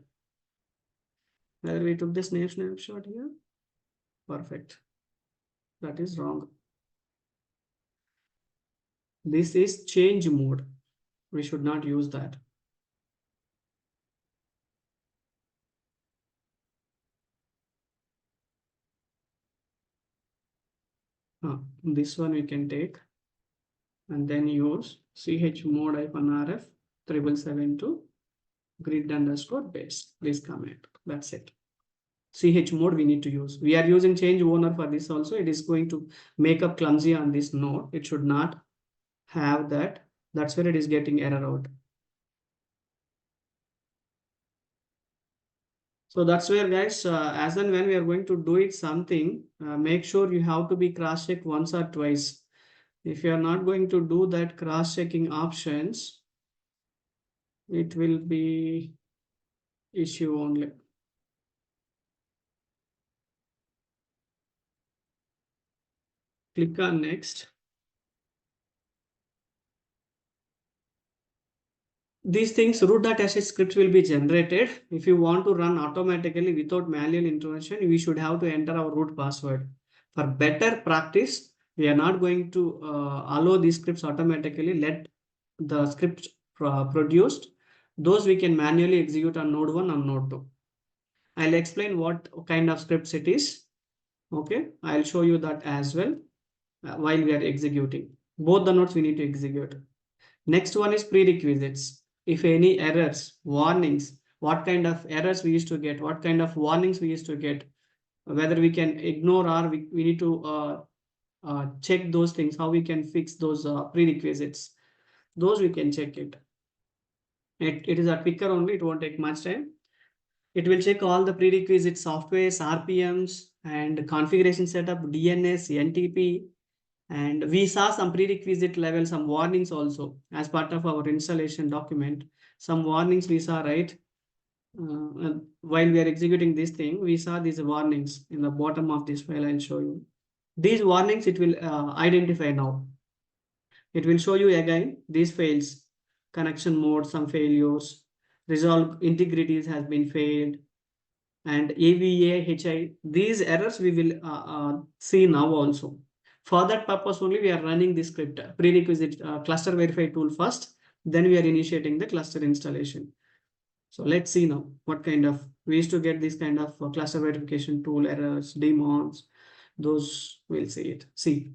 Whether we took the snapshot here, perfect. That is wrong. This is change mode. We should not use that. This one we can take and then use chmod -rf 777 grid underscore base. Please comment. That's it. Chmod we need to use. We are using change owner for this also. It is going to make up clumsy on this node. It should not have that. That's where it is getting error out. So that's where, guys, as and when we are going to do it something, make sure you have to be cross-check once or twice. If you are not going to do that cross-checking options, it will be issue only. Click on next. These things, root.sh scripts will be generated. If you want to run automatically without manual intervention, we should have to enter our root password. For better practice, we are not going to allow these scripts automatically. Let the scripts produced, those we can manually execute on node 1 and node 2. I'll explain what kind of scripts it is. Okay, I'll show you that as well while we are executing. Both the nodes we need to execute. Next one is prerequisites. If any errors, warnings, what kind of errors we used to get, what kind of warnings we used to get, whether we can ignore or we need to check those things, how we can fix those prerequisites. Those we can check it. It is a quicker only, it won't take much time. It will check all the prerequisite softwares, RPMs, and configuration setup, DNS, NTP, and we saw some prerequisite level, some warnings also as part of our installation document. Some warnings we saw, right? While we are executing this thing, we saw these warnings in the bottom of this file. I'll show you. These warnings it will identify now. It will show you again these fails, connection mode, some failures, resolve integrities has been failed, and AVA, HI. These errors we will see now also. For that purpose only, we are running this script prerequisite cluster verify tool first. Then we are initiating the cluster installation. So let's see now what kind of, we used to get this kind of cluster verification tool errors, daemons. Those we'll see it. See,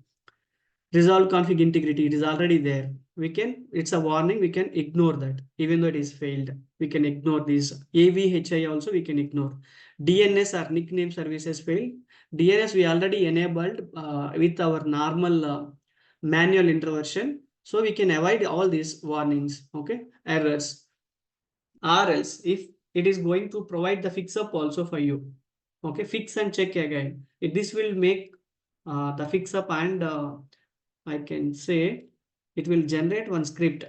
resolve config integrity, it is already there. We can, it's a warning, we can ignore that. Even though it is failed, we can ignore these. AVHI also we can ignore. DNS or nickname services failed. DNS we already enabled with our normal manual introversion. So we can avoid all these warnings, okay, errors. Or else if it is going to provide the fix up also for you, okay, fix and check again. This will make the fix up, and I can say it will generate one script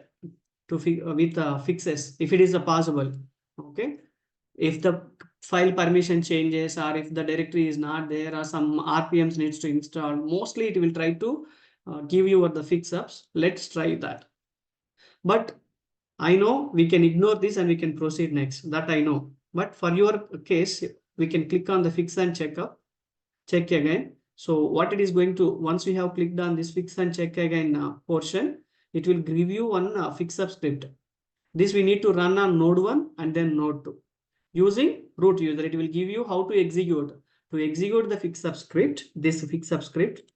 to with fixes if it is possible. Okay, if the file permission changes or if the directory is not there or some RPMs needs to install, mostly it will try to give you the fix ups. Let's try that. But I know we can ignore this and we can proceed next. That I know. But for your case, we can click on the fix and check again. So what it is going to, once we have clicked on this fix and check again portion, it will give you one fix up script. This we need to run on node 1 and then node 2. Using root user, it will give you how to execute. To execute the fix up script, this fix up script,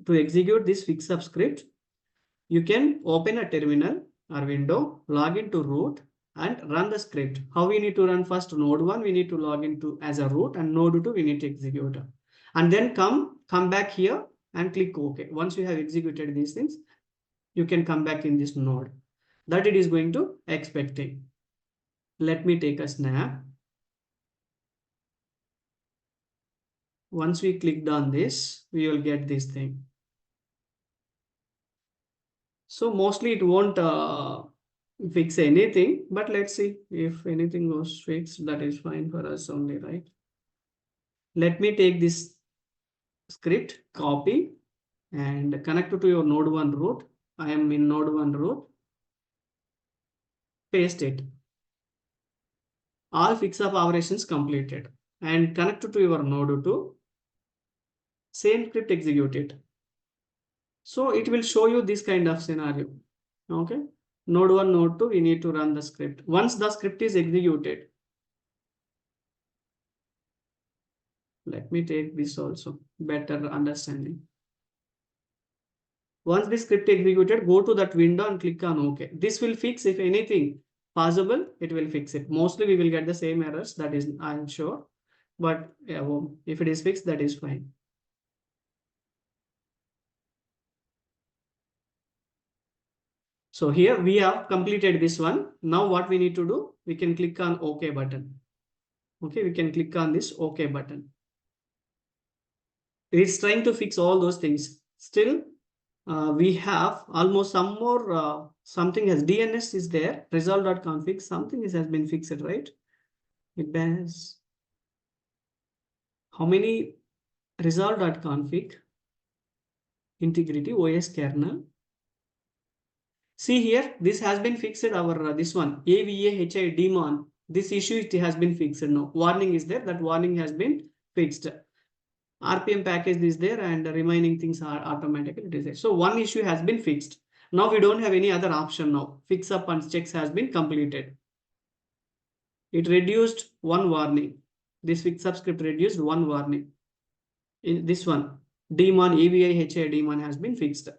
to execute this fix up script, you can open a terminal or window, log into root and run the script. How we need to run first? Node 1 we need to log into as a root, and node 2 we need to execute. And then come back here and click OK. Once you have executed these things, you can come back in this node that it is going to expecting. Let me take a snap. Once we clicked on this, we will get this thing. So mostly it won't fix anything, but let's see if anything goes fixed. That is fine for us only, right? Let me take this script, copy and connect it to your node 1 root. I am in node 1 root. Paste it. All fix up operations completed, and connect it to your node 2. Same script, execute it. So it will show you this kind of scenario. Okay. Node 1, node 2, we need to run the script. Once the script is executed, let me take this also, better understanding. Once the script executed, go to that window and click on OK. This will fix, if anything possible, it will fix it. Mostly we will get the same errors, that is, I'm sure. But yeah, well, if it is fixed, that is fine. So here we have completed this one. Now what we need to do, we can click on OK button. Okay, we can click on this OK button. It's trying to fix all those things. Still, we have almost some more, something as DNS is there, resolve.config, something has been fixed, right? It has how many? Resolve.config, integrity, OS kernel, See here, this has been fixed. Our this one AVAHI daemon. This issue it has been fixed. No warning is there. That warning has been fixed. RPM package is there, and the remaining things are automatically decided. So one issue has been fixed. Now we don't have any other option now. Fix up and checks has been completed. It reduced one warning. This fix up script reduced one warning. In this one, daemon AVAHI daemon has been fixed.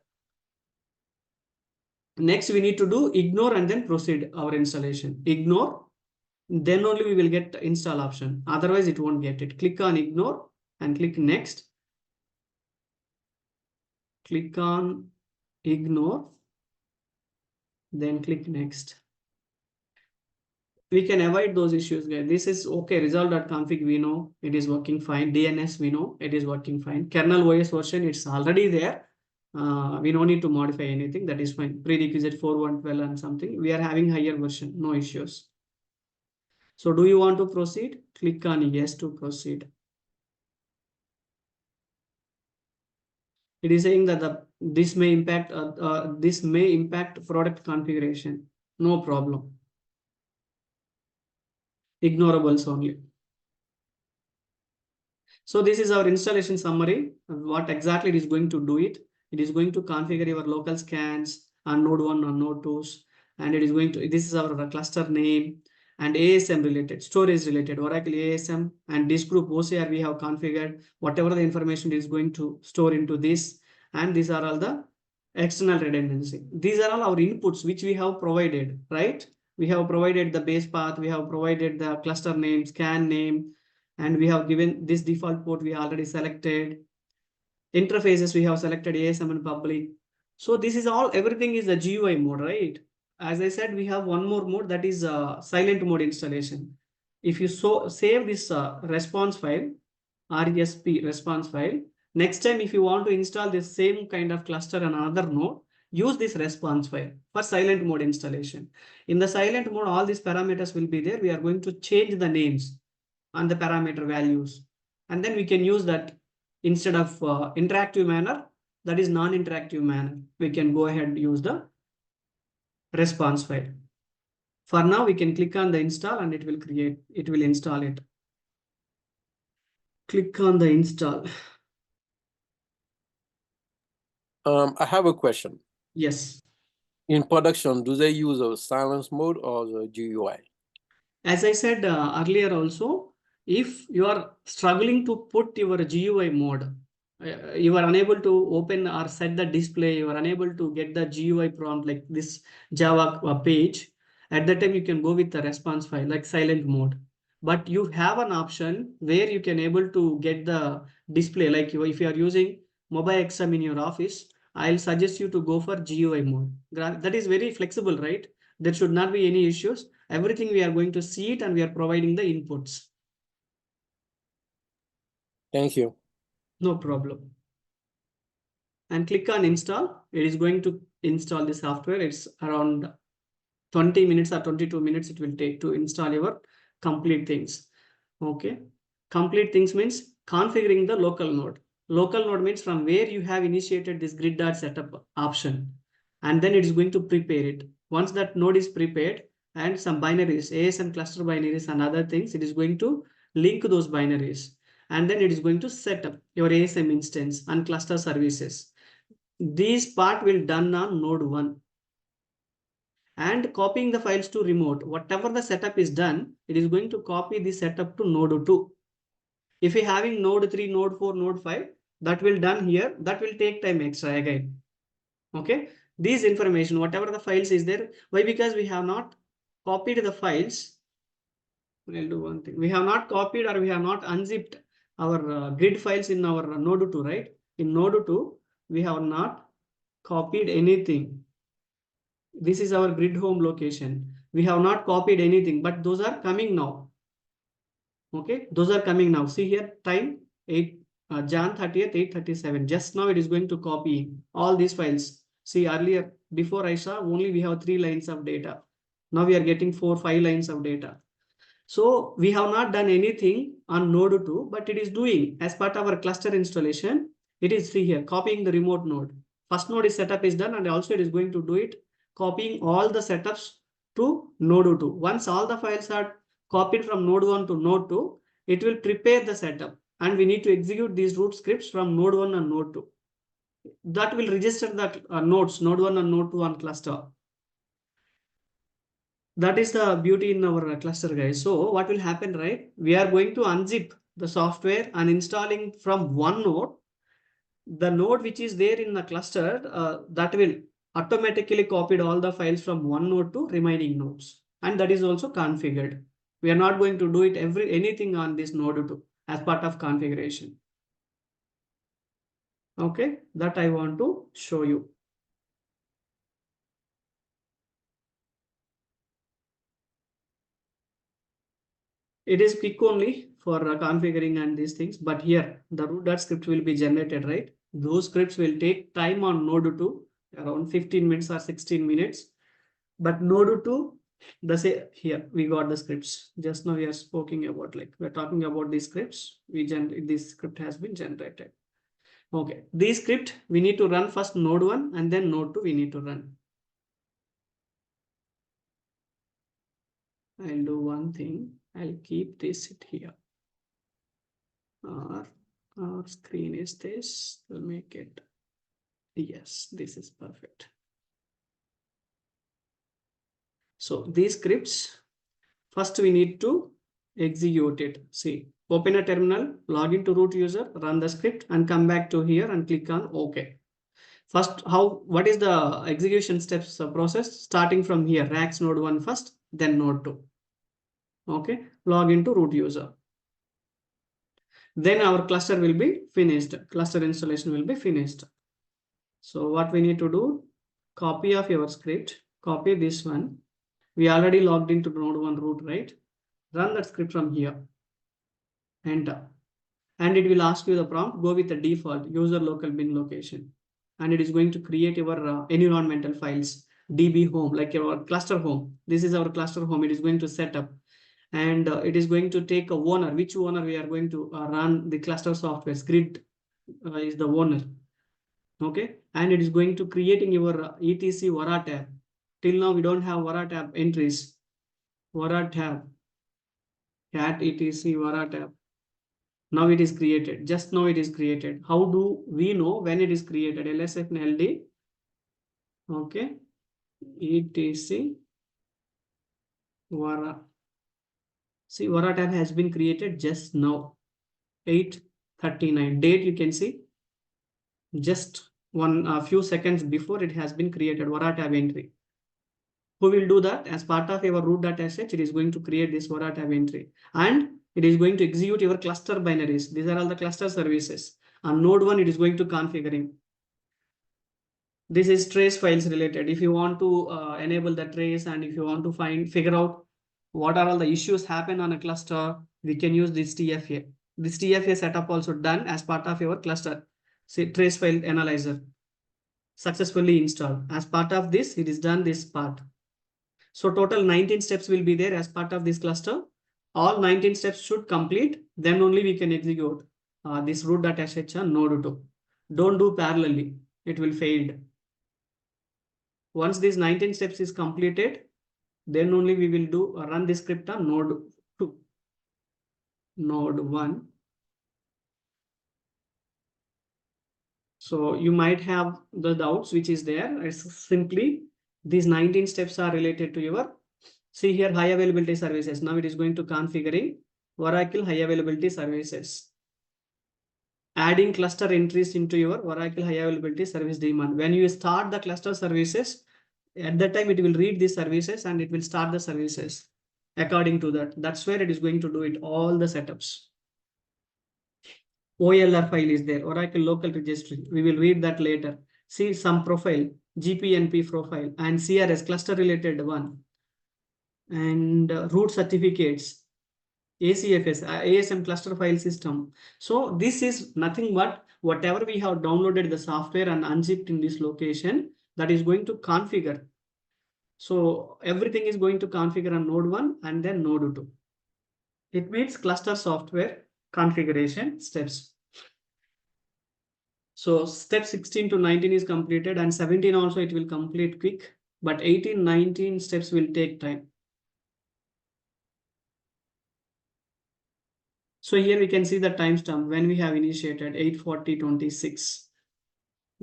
Next, we need to do ignore and then proceed our installation. Ignore, then only we will get install option. Otherwise, it won't get it. Click on ignore and click next. Click on ignore, then click next. We can avoid those issues, guys. This is okay. Resolve.config, we know it is working fine. DNS, we know it is working fine. Kernel OS version, it's already there. We don't need to modify anything. That is fine. Prerequisite 4.1.12 and something. We are having higher version, no issues. So do you want to proceed? Click on yes to proceed. It is saying that this may impact product configuration. No problem. Ignorables only. So this is our installation summary. What exactly it is going to do it. It is going to configure your local scans on node 1 or node 2s. And it is going to, this is our cluster name and ASM related, storage related, Oracle ASM and disk group OCR we have configured, whatever the information is going to store into this. And these are all the external redundancy. These are all our inputs which we have provided, right? We have provided the base path, we have provided the cluster name, scan name, and we have given this default port we already selected. Interfaces we have selected ASM and public. So this is all, everything is a GUI mode, right? As I said, we have one more mode, that is silent mode installation. If you save this response file, RESP response file, next time if you want to install this same kind of cluster on another node, use this response file for silent mode installation. In the silent mode, all these parameters will be there. We are going to change the names and the parameter values. And then we can use that instead of interactive manner, that is non-interactive manner. We can go ahead and use the response file. For now, we can click on the install and it will install it. Click on the install. I have a question. Yes. In production, do they use a silence mode or the GUI? As I said earlier also, if you are struggling to put your GUI mode, you are unable to open or set the display, you are unable to get the GUI prompt like this Java page, at that time you can go with the response file like silent mode. But you have an option where you can able to get the display, like if you are using mobile XM in your office, I'll suggest you to go for GUI mode. That is very flexible, right? There should not be any issues. Everything we are going to see it and we are providing the inputs. Thank you. No problem. And click on install. It is going to install the software. It's around 20 minutes or 22 minutes it will take to install your complete things. Okay. Complete things means configuring the local node. Local node means from where you have initiated this grid.setup option. And then it is going to prepare it. Once that node is prepared and some binaries, ASM cluster binaries and other things, it is going to link those binaries. And then it is going to set up your ASM instance and cluster services. This part will done on node 1. And copying the files to remote. Whatever the setup is done, it is going to copy the setup to node 2. If you're having node 3, node 4, node 5, that will done here. That will take time extra again. Okay. These information, whatever the files is there. Why? Because we have not copied the files. We'll do one thing. We have not copied or we have not unzipped our grid files in our node 2, right? In node 2, we have not copied anything. This is our grid home location. We have not copied anything, but those are coming now. Okay, those are coming now. See here, time Jan 30th, 8:37. Just now it is going to copy all these files. See earlier, before I saw only we have 3 lines of data. Now we are getting 4, 5 lines of data. So we have not done anything on node 2, but it is doing as part of our cluster installation. It is see here, copying the remote node. First node is setup is done and also it is going to do it copying all the setups to node 2. Once all the files are copied from node 1 to node 2, it will prepare the setup, and we need to execute these root scripts from node 1 and node 2. That will register the nodes, node 1 and node 2 on cluster. That is the beauty in our cluster, guys. So what will happen, right? We are going to unzip the software and installing from one node. The node which is there in the cluster, that will automatically copied all the files from one node to remaining nodes. And that is also configured. We are not going to do it anything on this node 2 as part of configuration. Okay, that I want to show you. It is quick only for configuring and these things, but here the root.script will be generated, right? Those scripts will take time on node 2, around 15 minutes or 16 minutes. But node 2, say here we got the scripts. Just now we are speaking about, like we're talking about these scripts. This script has been generated. Okay, this script we need to run first node 1 and then node 2 we need to run. I'll do one thing. I'll keep this here. Our screen is this. We'll make it. Yes, this is perfect. So these scripts, first we need to execute it. See, open a terminal, log into root user, run the script, and come back to here and click on OK. First, what is the execution steps process? Starting from here, RACS node 1 first, then node 2. Okay, log into root user. Then our cluster will be finished. Cluster installation will be finished. So what we need to do, copy of your script, copy this one. We already logged into node 1 root, right? Run that script from here. Enter. And it will ask you the prompt, go with the default user local bin location. And it is going to create your environmental files, DB home, like your cluster home. This is our cluster home. It is going to set up. And it is going to take a owner, which owner we are going to run the cluster software. Grid is the owner. Okay, and it is going to creating your etc vara tab. Till now we don't have vara tab entries. Vara tab, cat etc vara tab. Now it is created. Just now it is created. How do we know when it is created? LSF and LD. Okay, etc vara. See, vara tab has been created just now. 8:39. Date you can see. Just a few seconds before it has been created, vara tab entry. Who will do that? As part of your root.sh, it is going to create this vara tab entry, and it is going to execute your cluster binaries. These are all the cluster services. On node 1, it is going to configuring. This is trace files related. If you want to enable the trace, and if you want to figure out what are all the issues happen on a cluster, we can use this TFA. This TFA setup also done as part of your cluster. See, trace file analyzer successfully installed. As part of this, it is done this part. So total 19 steps will be there as part of this cluster. All 19 steps should complete. Then only we can execute this root.sh on node 2. Don't do parallelly. It will fail. Once these 19 steps is completed, then only we will do run this script on node 2. Node 1. So you might have the doubts which is there. It's simply these 19 steps are related to your, see here, high availability services. Now it is going to configuring Oracle high availability services. Adding cluster entries into your Oracle high availability service daemon. When you start the cluster services, at that time it will read these services and it will start the services according to that. That's where it is going to do it, all the setups. OLR file is there, Oracle local registry. We will read that later. See some profile, GPNP profile, and CRS cluster related one. And root certificates, ACFS, ASM cluster file system. So this is nothing but whatever we have downloaded the software and unzipped in this location, that is going to configure. So everything is going to configure on node 1 and then node 2. It means cluster software configuration steps. So step 16 to 19 is completed, and 17 also it will complete quick. but 18, 19 steps will take time. So here we can see the timestamp when we have initiated 8:40:26.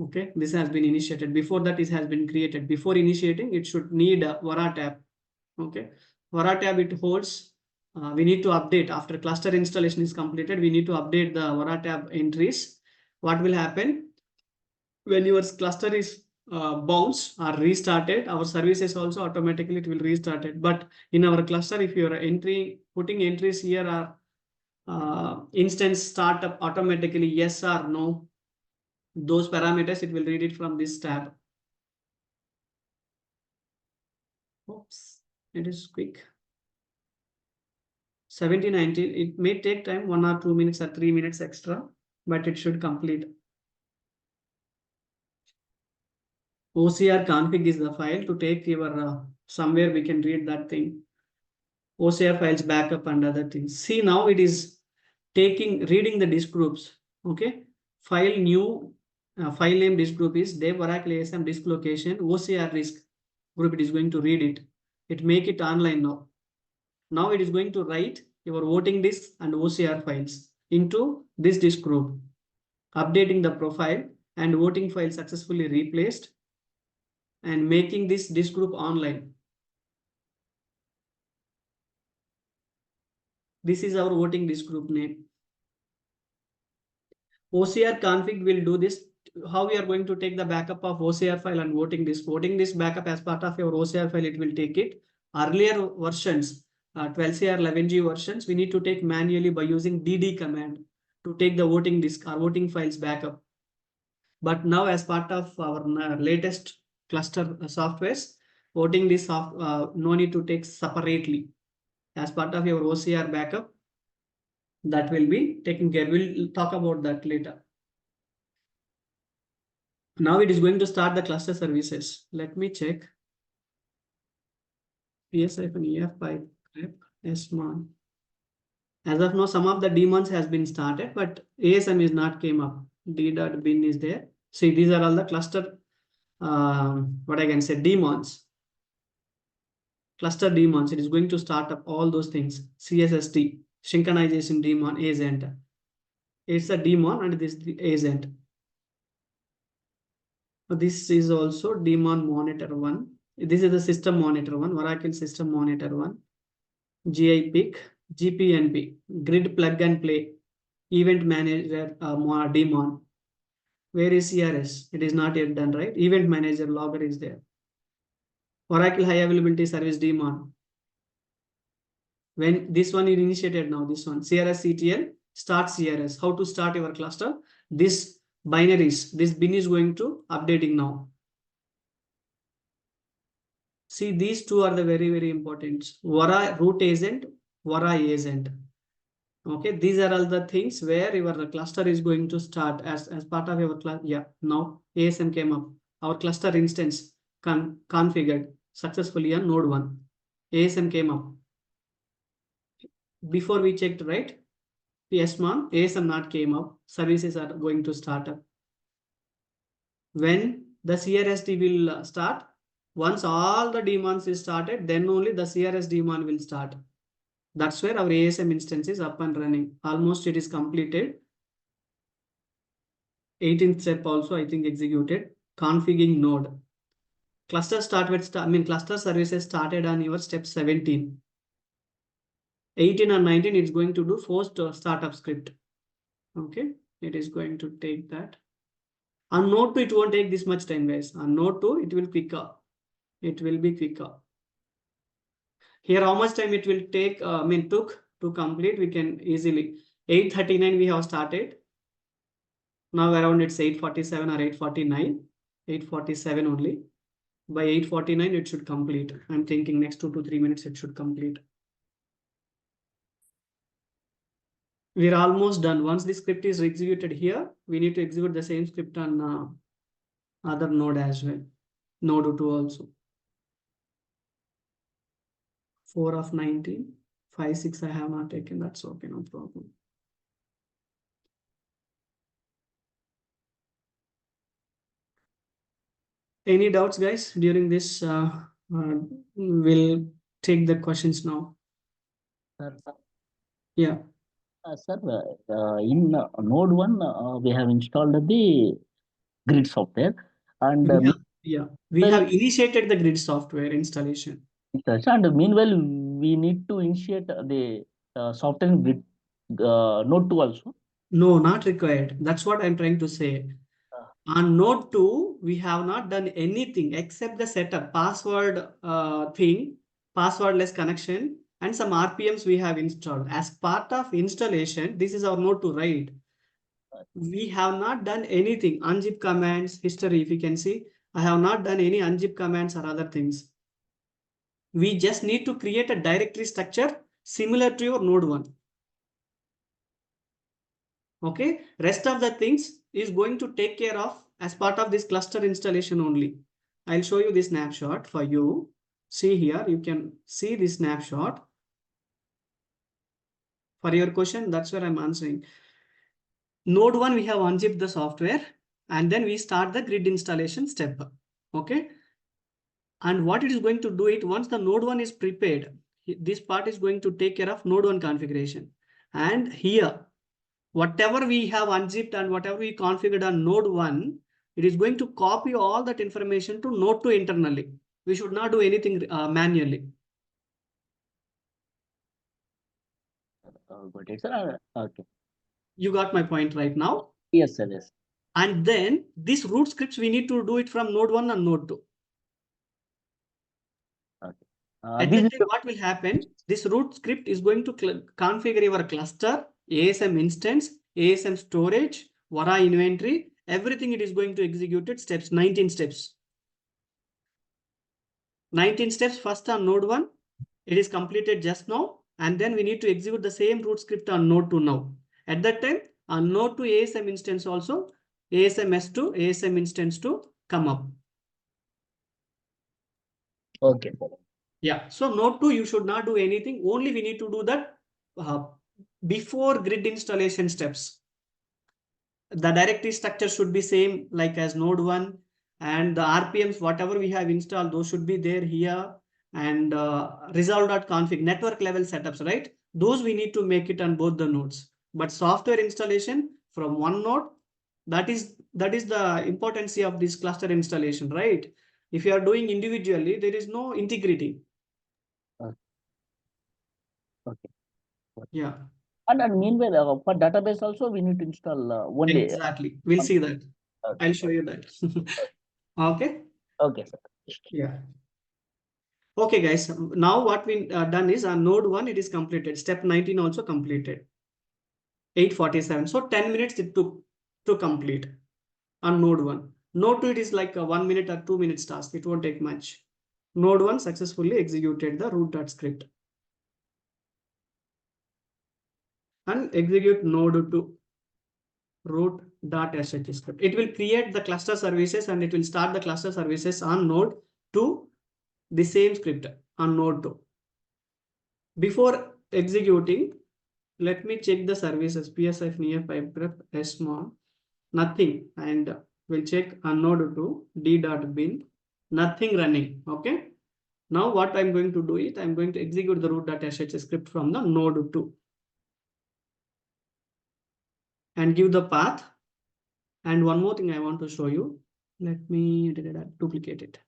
Okay, this has been initiated. Before that, it has been created. Before initiating, it should need a Vara tab. Okay, Vara tab it holds. We need to update after cluster installation is completed. We need to update the Vara tab entries. What will happen when your cluster is bounced or restarted? Our services also automatically it will restart it. But in our cluster, if you are putting entries here are instance startup automatically yes or no, those parameters it will read it from this tab. Oops, it is quick. 1719, it may take time 1 or 2 minutes or 3 minutes extra, but it should complete. OCR config is the file to take your somewhere we can read that thing. OCR files backup and other things. See, now it is reading the disk groups. Okay, file new file name disk group is dev oracle asm disk location OCR disk group. It is going to read it. It make it online now. Now it is going to write your voting disk and OCR files into this disk group, updating the profile and voting file successfully replaced and making this disk group online. This is our voting disk group name. OCR config will do this. How we are going to take the backup of OCR file and voting disk? Voting disk backup as part of your OCR file, it will take it. Earlier versions, 12C or 11G versions, we need to take manually by using DD command to take the voting disk or voting files backup. But now as part of our latest cluster softwares, voting disk no need to take separately. As part of your OCR backup, that will be taken care. We'll talk about that later. Now it is going to start the cluster services. Let me check. PS-EF pipe SMON. As of now, some of the daemons has been started, but ASM is not came up. D.bin is there. See, these are all the cluster, what I can say, daemons. Cluster daemons. It is going to start up all those things. CSST, synchronization daemon, agent. It's a daemon and this is the agent. This is also daemon monitor 1. This is the system monitor 1, Oracle system monitor 1. GI pick, GPNP, grid plug and play, event manager daemon. Where is CRS? It is not yet done, right? Event manager logger is there. Oracle high availability service daemon. When this one is initiated now, this one, CRS CTL, start CRS. How to start your cluster? This binaries, this bin is going to updating now. See, these two are the very, very important. Vara root agent, Vara agent. Okay, these are all the things where your cluster is going to start as part of your class. Yeah, now ASM came up. Our cluster instance configured successfully on node 1. ASM came up. Before we checked, right? SMON, ASM not came up. Services are going to start up. When the CRSD will start, once all the daemons is started, then only the CRS daemon will start. That's where our ASM instance is up and running. Almost it is completed. 18th step also I think executed. Configuring node. Cluster cluster services started on your step 17. 18 and 19 it's going to do forced startup script. Okay, it is going to take that. On node 2 it won't take this much time, guys. On node 2 it will quicker. It will be quicker. Here, how much time it will take, took to complete, we can easily. 8:39 we have started. Now around it's 8:47 or 8:49. 8:47 only. By 8:49 it should complete. I'm thinking next 2 to 3 minutes it should complete. We're almost done. Once the script is executed here, we need to execute the same script on other node as well. Node 2 also. 4 of 19. 5, 6 I have not taken. That's okay, no problem. Any doubts, guys, during this? We'll take the questions now. Sir, Yeah. sir, in Node 1, we have installed the grid software, and Yeah. We well, have initiated the grid software installation. and meanwhile we need to initiate the software in grid Node 2 also. No, not required. That's what I'm trying to say. On Node 2, we have not done anything except the setup, password thing, passwordless connection, and some RPMs we have installed. As part of installation, this is our Node 2, right? We have not done anything. Unzip commands, history, if you can see, I have not done any unzip commands or other things. We just need to create a directory structure similar to your Node 1. Okay, rest of the things is going to take care of as part of this cluster installation only. I'll show you this snapshot for you. See here, you can see this snapshot. For your question, that's where I'm answering. Node 1, we have unzipped the software and then we start the grid installation step. Okay. And what it is going to do it once the Node 1 is prepared, this part is going to take care of Node 1 configuration. And here, whatever we have unzipped and whatever we configured on Node 1, it is going to copy all that information to Node 2 internally. We should not do anything manually. Got it, sir. Okay. You got my point right now? Yes, sir. Yes. And then this root scripts, we need to do it from Node 1 and Node 2. Okay. At that time, what will happen? This root script is going to configure your cluster, ASM instance, ASM storage, Vara inventory, everything it is going to execute it steps, 19 steps. 19 steps first on Node 1. It is completed just now. And then we need to execute the same root script on Node 2 now. At that time, on Node 2 ASM instance also, ASM S2, ASM instance to come up. Okay. Yeah. So Node 2, you should not do anything. Only we need to do that before grid installation steps. The directory structure should be same like as Node 1, and the RPMs, whatever we have installed, those should be there here. And resolve.config, network level setups, right? Those we need to make it on both the nodes. But software installation from one node, that is the importance of this cluster installation, right? If you are doing individually, there is no integrity. Okay. Yeah. And meanwhile, for database also we need to install only. Exactly. We'll see that. Okay. I'll show you that. Okay. Okay, sir. Yeah. Okay, guys. Now what we done is on Node 1, it is completed. Step 19 also completed. 8:47. So 10 minutes it took to complete on Node 1. Node 2, it is like a 1 minute or 2 minutes task. It won't take much. Node 1 successfully executed the root.script. And execute Node 2 root.sh script. It will create the cluster services and it will start the cluster services on Node 2, the same script on Node 2. Before executing, let me check the services PSF near pipe prep small, nothing, and we'll check on Node 2 d.bin, nothing running. Okay. Now what I'm going to do is I'm going to execute the root.sh script from the Node 2 and give the path. And one more thing I want to show you. Let me duplicate it.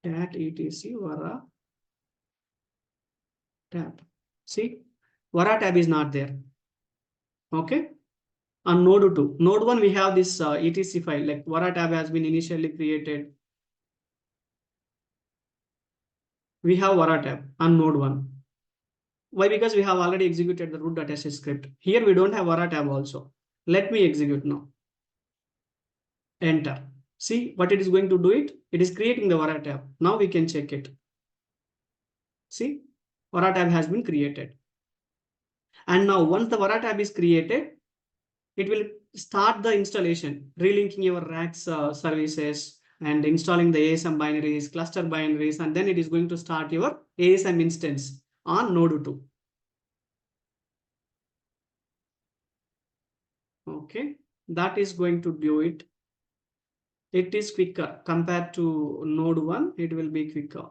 Cat etc Vara tab. See, Vara tab is not there. Okay. On Node 2, Node 1, we have this etc file, like Vara tab has been initially created. We have Vara tab on Node 1. Why? Because we have already executed the root.sh script. Here we don't have Vara tab also. Let me execute now. Enter. See what it is going to do it? It is creating the Vara tab. Now we can check it. See, Vara tab has been created. And now once the Vara tab is created, it will start the installation, relinking your RACs services and installing the ASM binaries, cluster binaries, and then it is going to start your ASM instance on Node 2. Okay, that is going to do it. It is quicker compared to node 1. It will be quicker.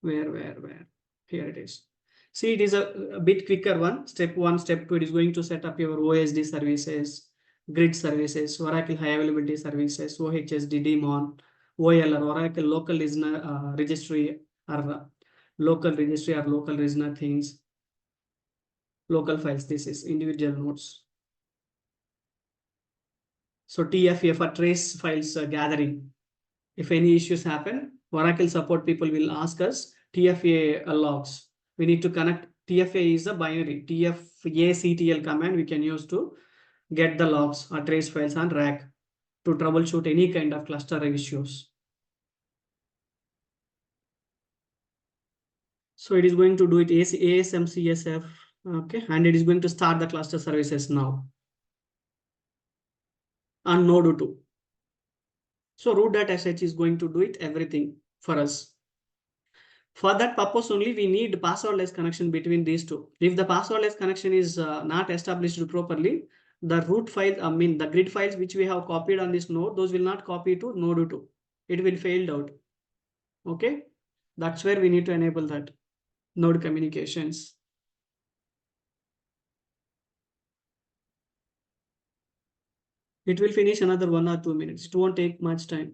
Where? Here it is. See, it is a bit quicker one. Step 1, step 2, it is going to set up your OSD services, grid services, Oracle high availability services, OHSD daemon, OLR, Oracle local listener registry, or local registry or local listener things, local files. This is individual nodes. So TFA for trace files gathering. If any issues happen, Oracle support people will ask us TFA logs. We need to connect. TFA is a binary. TFACTL command we can use to get the logs or trace files on RAC to troubleshoot any kind of cluster issues. So it is going to do it ASM CSF. Okay, and it is going to start the cluster services now on node 2. So root.sh is going to do it everything for us. For that purpose only, we need passwordless connection between these two. If the passwordless connection is not established properly, the root file, the grid files which we have copied on this node, those will not copy to node 2. It will fail out. Okay, that's where we need to enable that node communications. It will finish another 1 or 2 minutes. It won't take much time.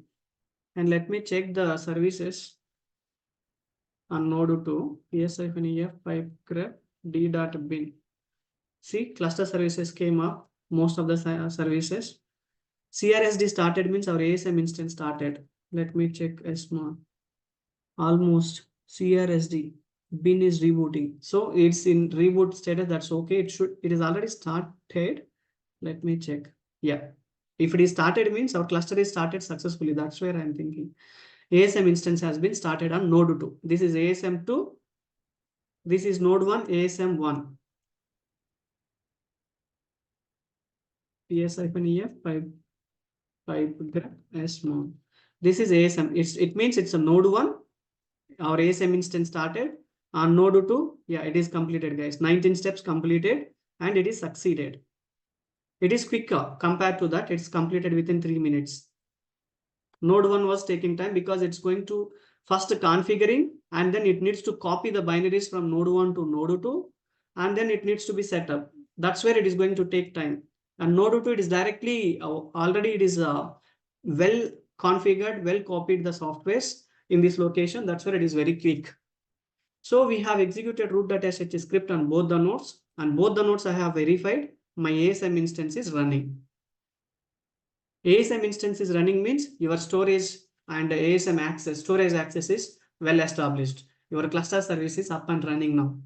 And let me check the services on node 2, ps-ef pipe grep d.bin. See, cluster services came up, most of the services. CRSD started means our ASM instance started. Let me check SMA. Almost CRSD. Bin is rebooting. So it's in reboot status. That's okay. It is already started. Let me check. Yeah. If it is started means our cluster is started successfully. That's where I'm thinking. ASM instance has been started on node 2. This is ASM 2. This is node 1, ASM 1. ps-ef pipe grep small. This is ASM. It means it's a node 1. Our ASM instance started on node 2. Yeah, it is completed, guys. 19 steps completed and it is succeeded. It is quicker compared to that. It's completed within 3 minutes. Node 1 was taking time because it's going to first configuring and then it needs to copy the binaries from node 1 to node 2 and then it needs to be set up. That's where it is going to take time. And node 2, it is directly, already it is well configured, well copied the softwares in this location. That's where it is very quick. So we have executed root.sh script on both the nodes and both the nodes I have verified. My ASM instance is running. ASM instance is running means your storage and ASM access, storage access is well established. Your cluster service is up and running now.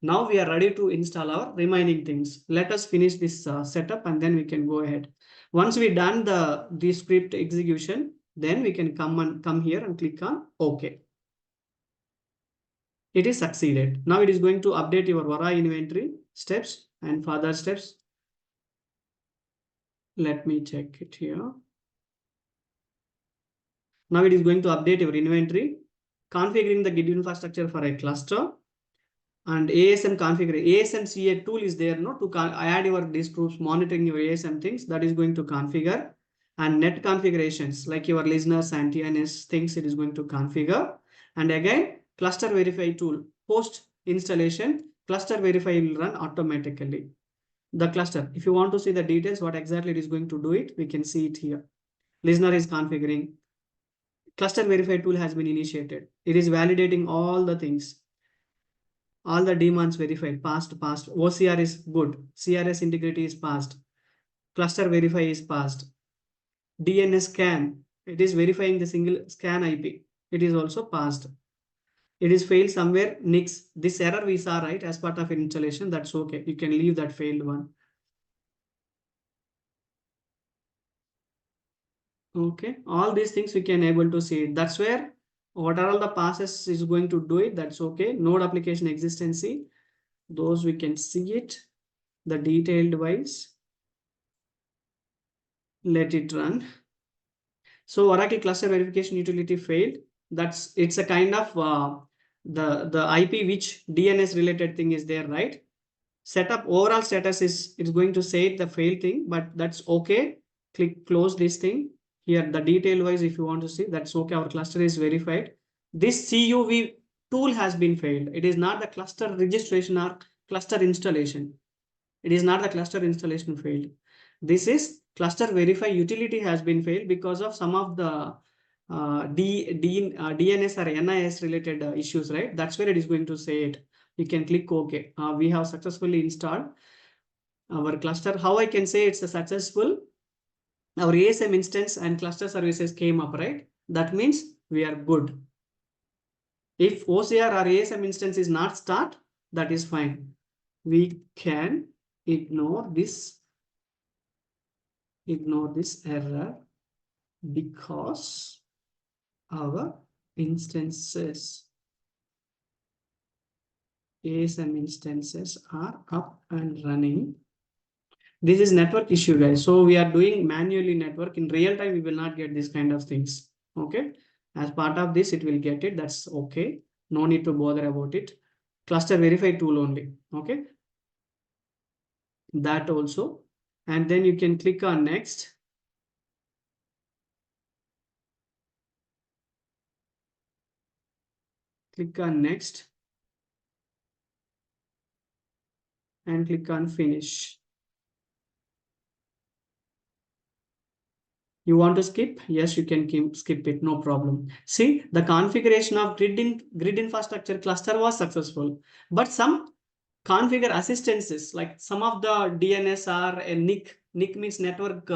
Now we are ready to install our remaining things. Let us finish this setup and then we can go ahead. Once we done the script execution, then we can come here and click on OK. It is succeeded. Now it is going to update your Vara inventory steps and further steps. Let me check it here. Now it is going to update your inventory, configuring the Git infrastructure for a cluster, and ASM configure. ASM CA tool is there to add your disk groups, monitoring your ASM things. That is going to configure, and net configurations like your listeners and TNS things it is going to configure. And again, cluster verify tool, post installation, cluster verify will run automatically. The cluster, if you want to see the details, what exactly it is going to do it, we can see it here. Listener is configuring. Cluster verify tool has been initiated. It is validating all the things. All the demands verified, passed. OCR is good. CRS integrity is passed. Cluster verify is passed. DNS scan, it is verifying the single scan IP. It is also passed. It is failed somewhere, nix. This error we saw, right, as part of installation. That's okay. You can leave that failed one. Okay, all these things we can able to see it. That's where what are all the passes is going to do it. That's okay. Node application existency, those we can see it. The detailed wise. Let it run. So Oracle cluster verification utility failed. It's a kind of the IP which DNS related thing is there, right? Setup overall status is it's going to say the failed thing, but that's okay. Click close this thing. Here, the detail wise, if you want to see, that's okay. Our cluster is verified. This CUV tool has been failed. It is not the cluster registration or cluster installation. It is not the cluster installation failed. This is cluster verify utility has been failed because of some of the DNS or NIS related issues, right? That's where it is going to say it. You can click OK. We have successfully installed our cluster. How I can say it's a successful? Our ASM instance and cluster services came up, right? That means we are good. If OCR or ASM instance is not start, that is fine. We can ignore this error because our instances, ASM instances are up and running. This is network issue, guys. So we are doing manually network. In real time, we will not get this kind of things. Okay. As part of this, it will get it. That's okay. No need to bother about it. Cluster verify tool only. Okay. That also. And then you can click on next. Click on next. And click on finish. You want to skip? Yes, you can skip it, no problem. See, the configuration of grid infrastructure cluster was successful, but some configure assistances, like some of the DNS or a NIC means network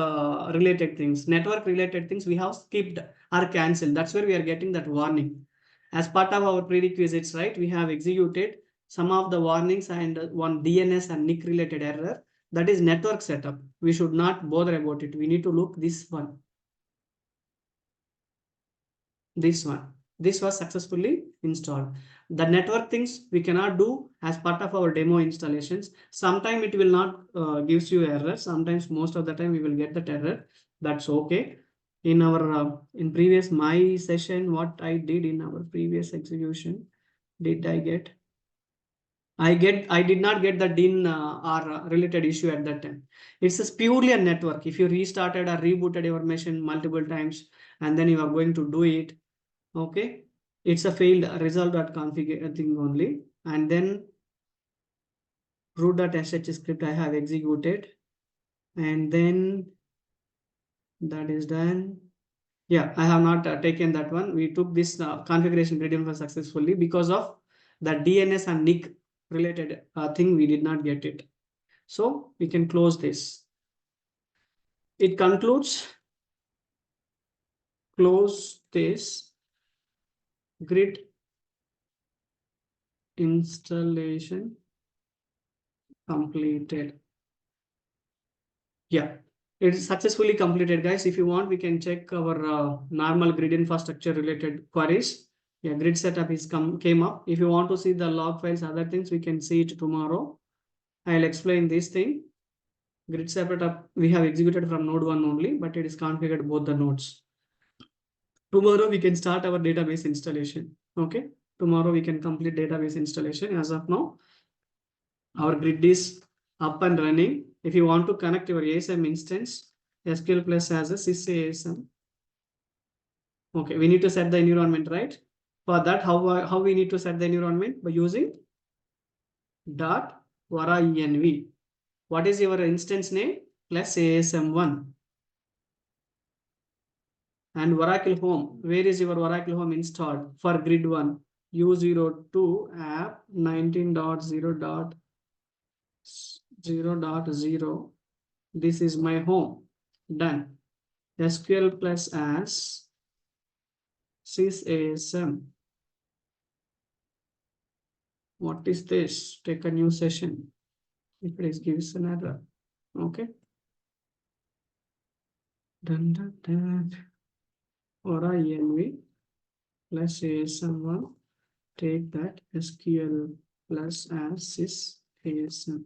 related things. Network related things we have skipped or cancelled. That's where we are getting that warning. As part of our prerequisites, right? We have executed some of the warnings and one DNS and NIC related error. That is network setup. We should not bother about it. We need to look this one. This one. This was successfully installed. The network things we cannot do as part of our demo installations. Sometimes it will not gives you error. Sometimes most of the time we will get that error. That's okay. In our in previous my session, what I did in our previous execution, did I get? I did not get the DIN or related issue at that time. It's purely a network. If you restarted or rebooted your machine multiple times and then you are going to do it, okay, it's a failed resolve.config thing only. And then root.sh script I have executed, and then that is done. Yeah, I have not taken that one. We took this configuration grid info successfully because of the DNS and NIC related thing. We did not get it. So we can close this. It concludes. Close this grid installation completed. Yeah, it is successfully completed, guys. If you want, we can check our normal grid infrastructure related queries. Yeah, grid setup is came up. If you want to see the log files, other things, we can see it tomorrow. I'll explain this thing. Grid setup we have executed from node 1 only, but it is configured both the nodes. Tomorrow we can start our database installation. Okay, tomorrow we can complete database installation. As of now, our grid is up and running. If you want to connect your ASM instance, SQL Plus has a sysASM. Okay, we need to set the environment, right? For that, how we need to set the environment? By using .vara-env. What is your instance name? Plus ASM1. And Oracle Home. Where is your Oracle Home installed? For grid 1, U02 app 19.0.0.0. This is my home. Done. SQL Plus as sysASM. What is this? Take a new session. If it is gives an error. Okay. Done, done, done. Vara-env plus ASM1. Take that SQL Plus as sysASM.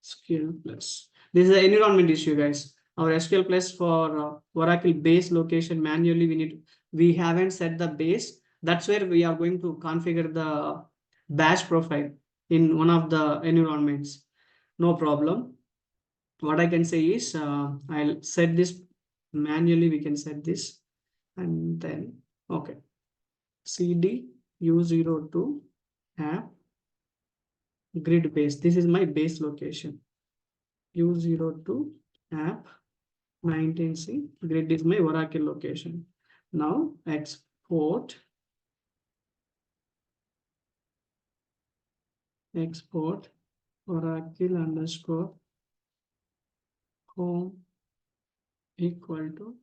SQL Plus. This is an environment issue, guys. Our SQL Plus for Oracle base location manually we haven't set the base. That's where we are going to configure the bash profile in one of the environments. No problem. What I can say is I'll set this Manually we can set this, and then okay, cd u02 app grid base. This is my base location. u02 app 19c grid is my Oracle location. Now export Oracle underscore home equal to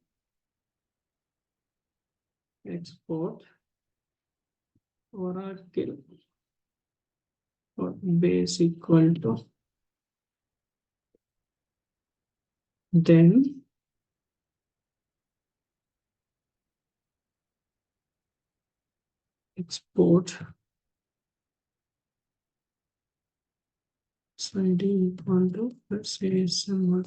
export Oracle or base equal to, then export id equal to, let's say some.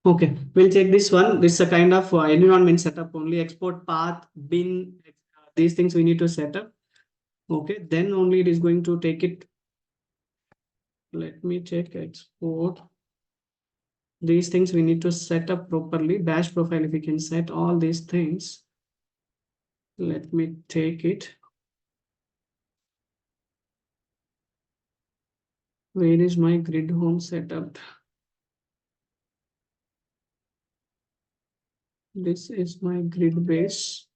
Okay, we'll check this one. This is a kind of environment setup only. Export path, bin, these things we need to set up. Okay, then only it is going to take it. Let me check export. These things we need to set up properly. Bash profile, if we can set all these things. Let me take it. Where is my grid home setup? This is my grid base.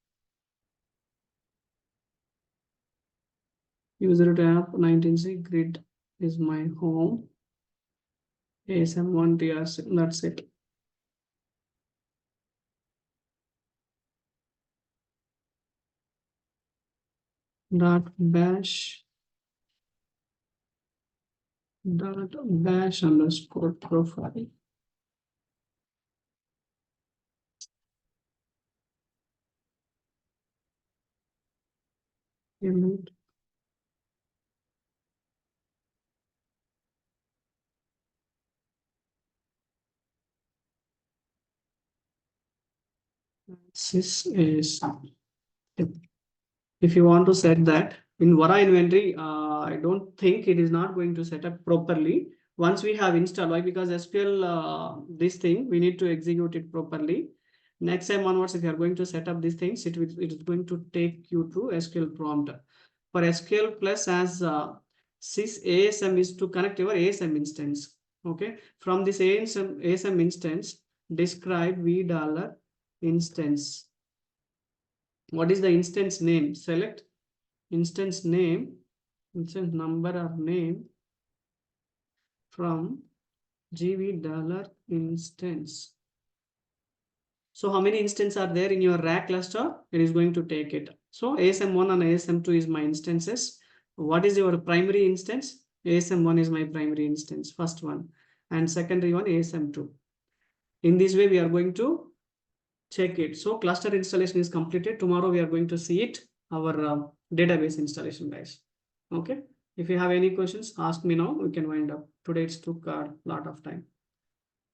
User tab 19c grid is my home. ASM1 TRC, that's it. .bash underscore profile. Element. This is, if you want to set that in Vara inventory, I don't think it is not going to set up properly. Once we have installed, why? Because SQL, this thing, we need to execute it properly. Next time onwards, if you are going to set up these things, it is going to take you to SQL prompt. For SQL plus as sys ASM is to connect your ASM instance. Okay, from this ASM instance, describe v $instance. What is the instance name? Select instance name, instance number or name from $, instance. So how many instances are there in your RAC cluster? It is going to take it. So ASM1 and ASM2 is my instances. What is your primary instance? ASM1 is my primary instance, first one, and secondary one ASM2. In this way, we are going to check it. So cluster installation is completed. Tomorrow we are going to see it, our database installation, guys. Okay. If you have any questions, ask me now. We can wind up. Today it took a lot of time.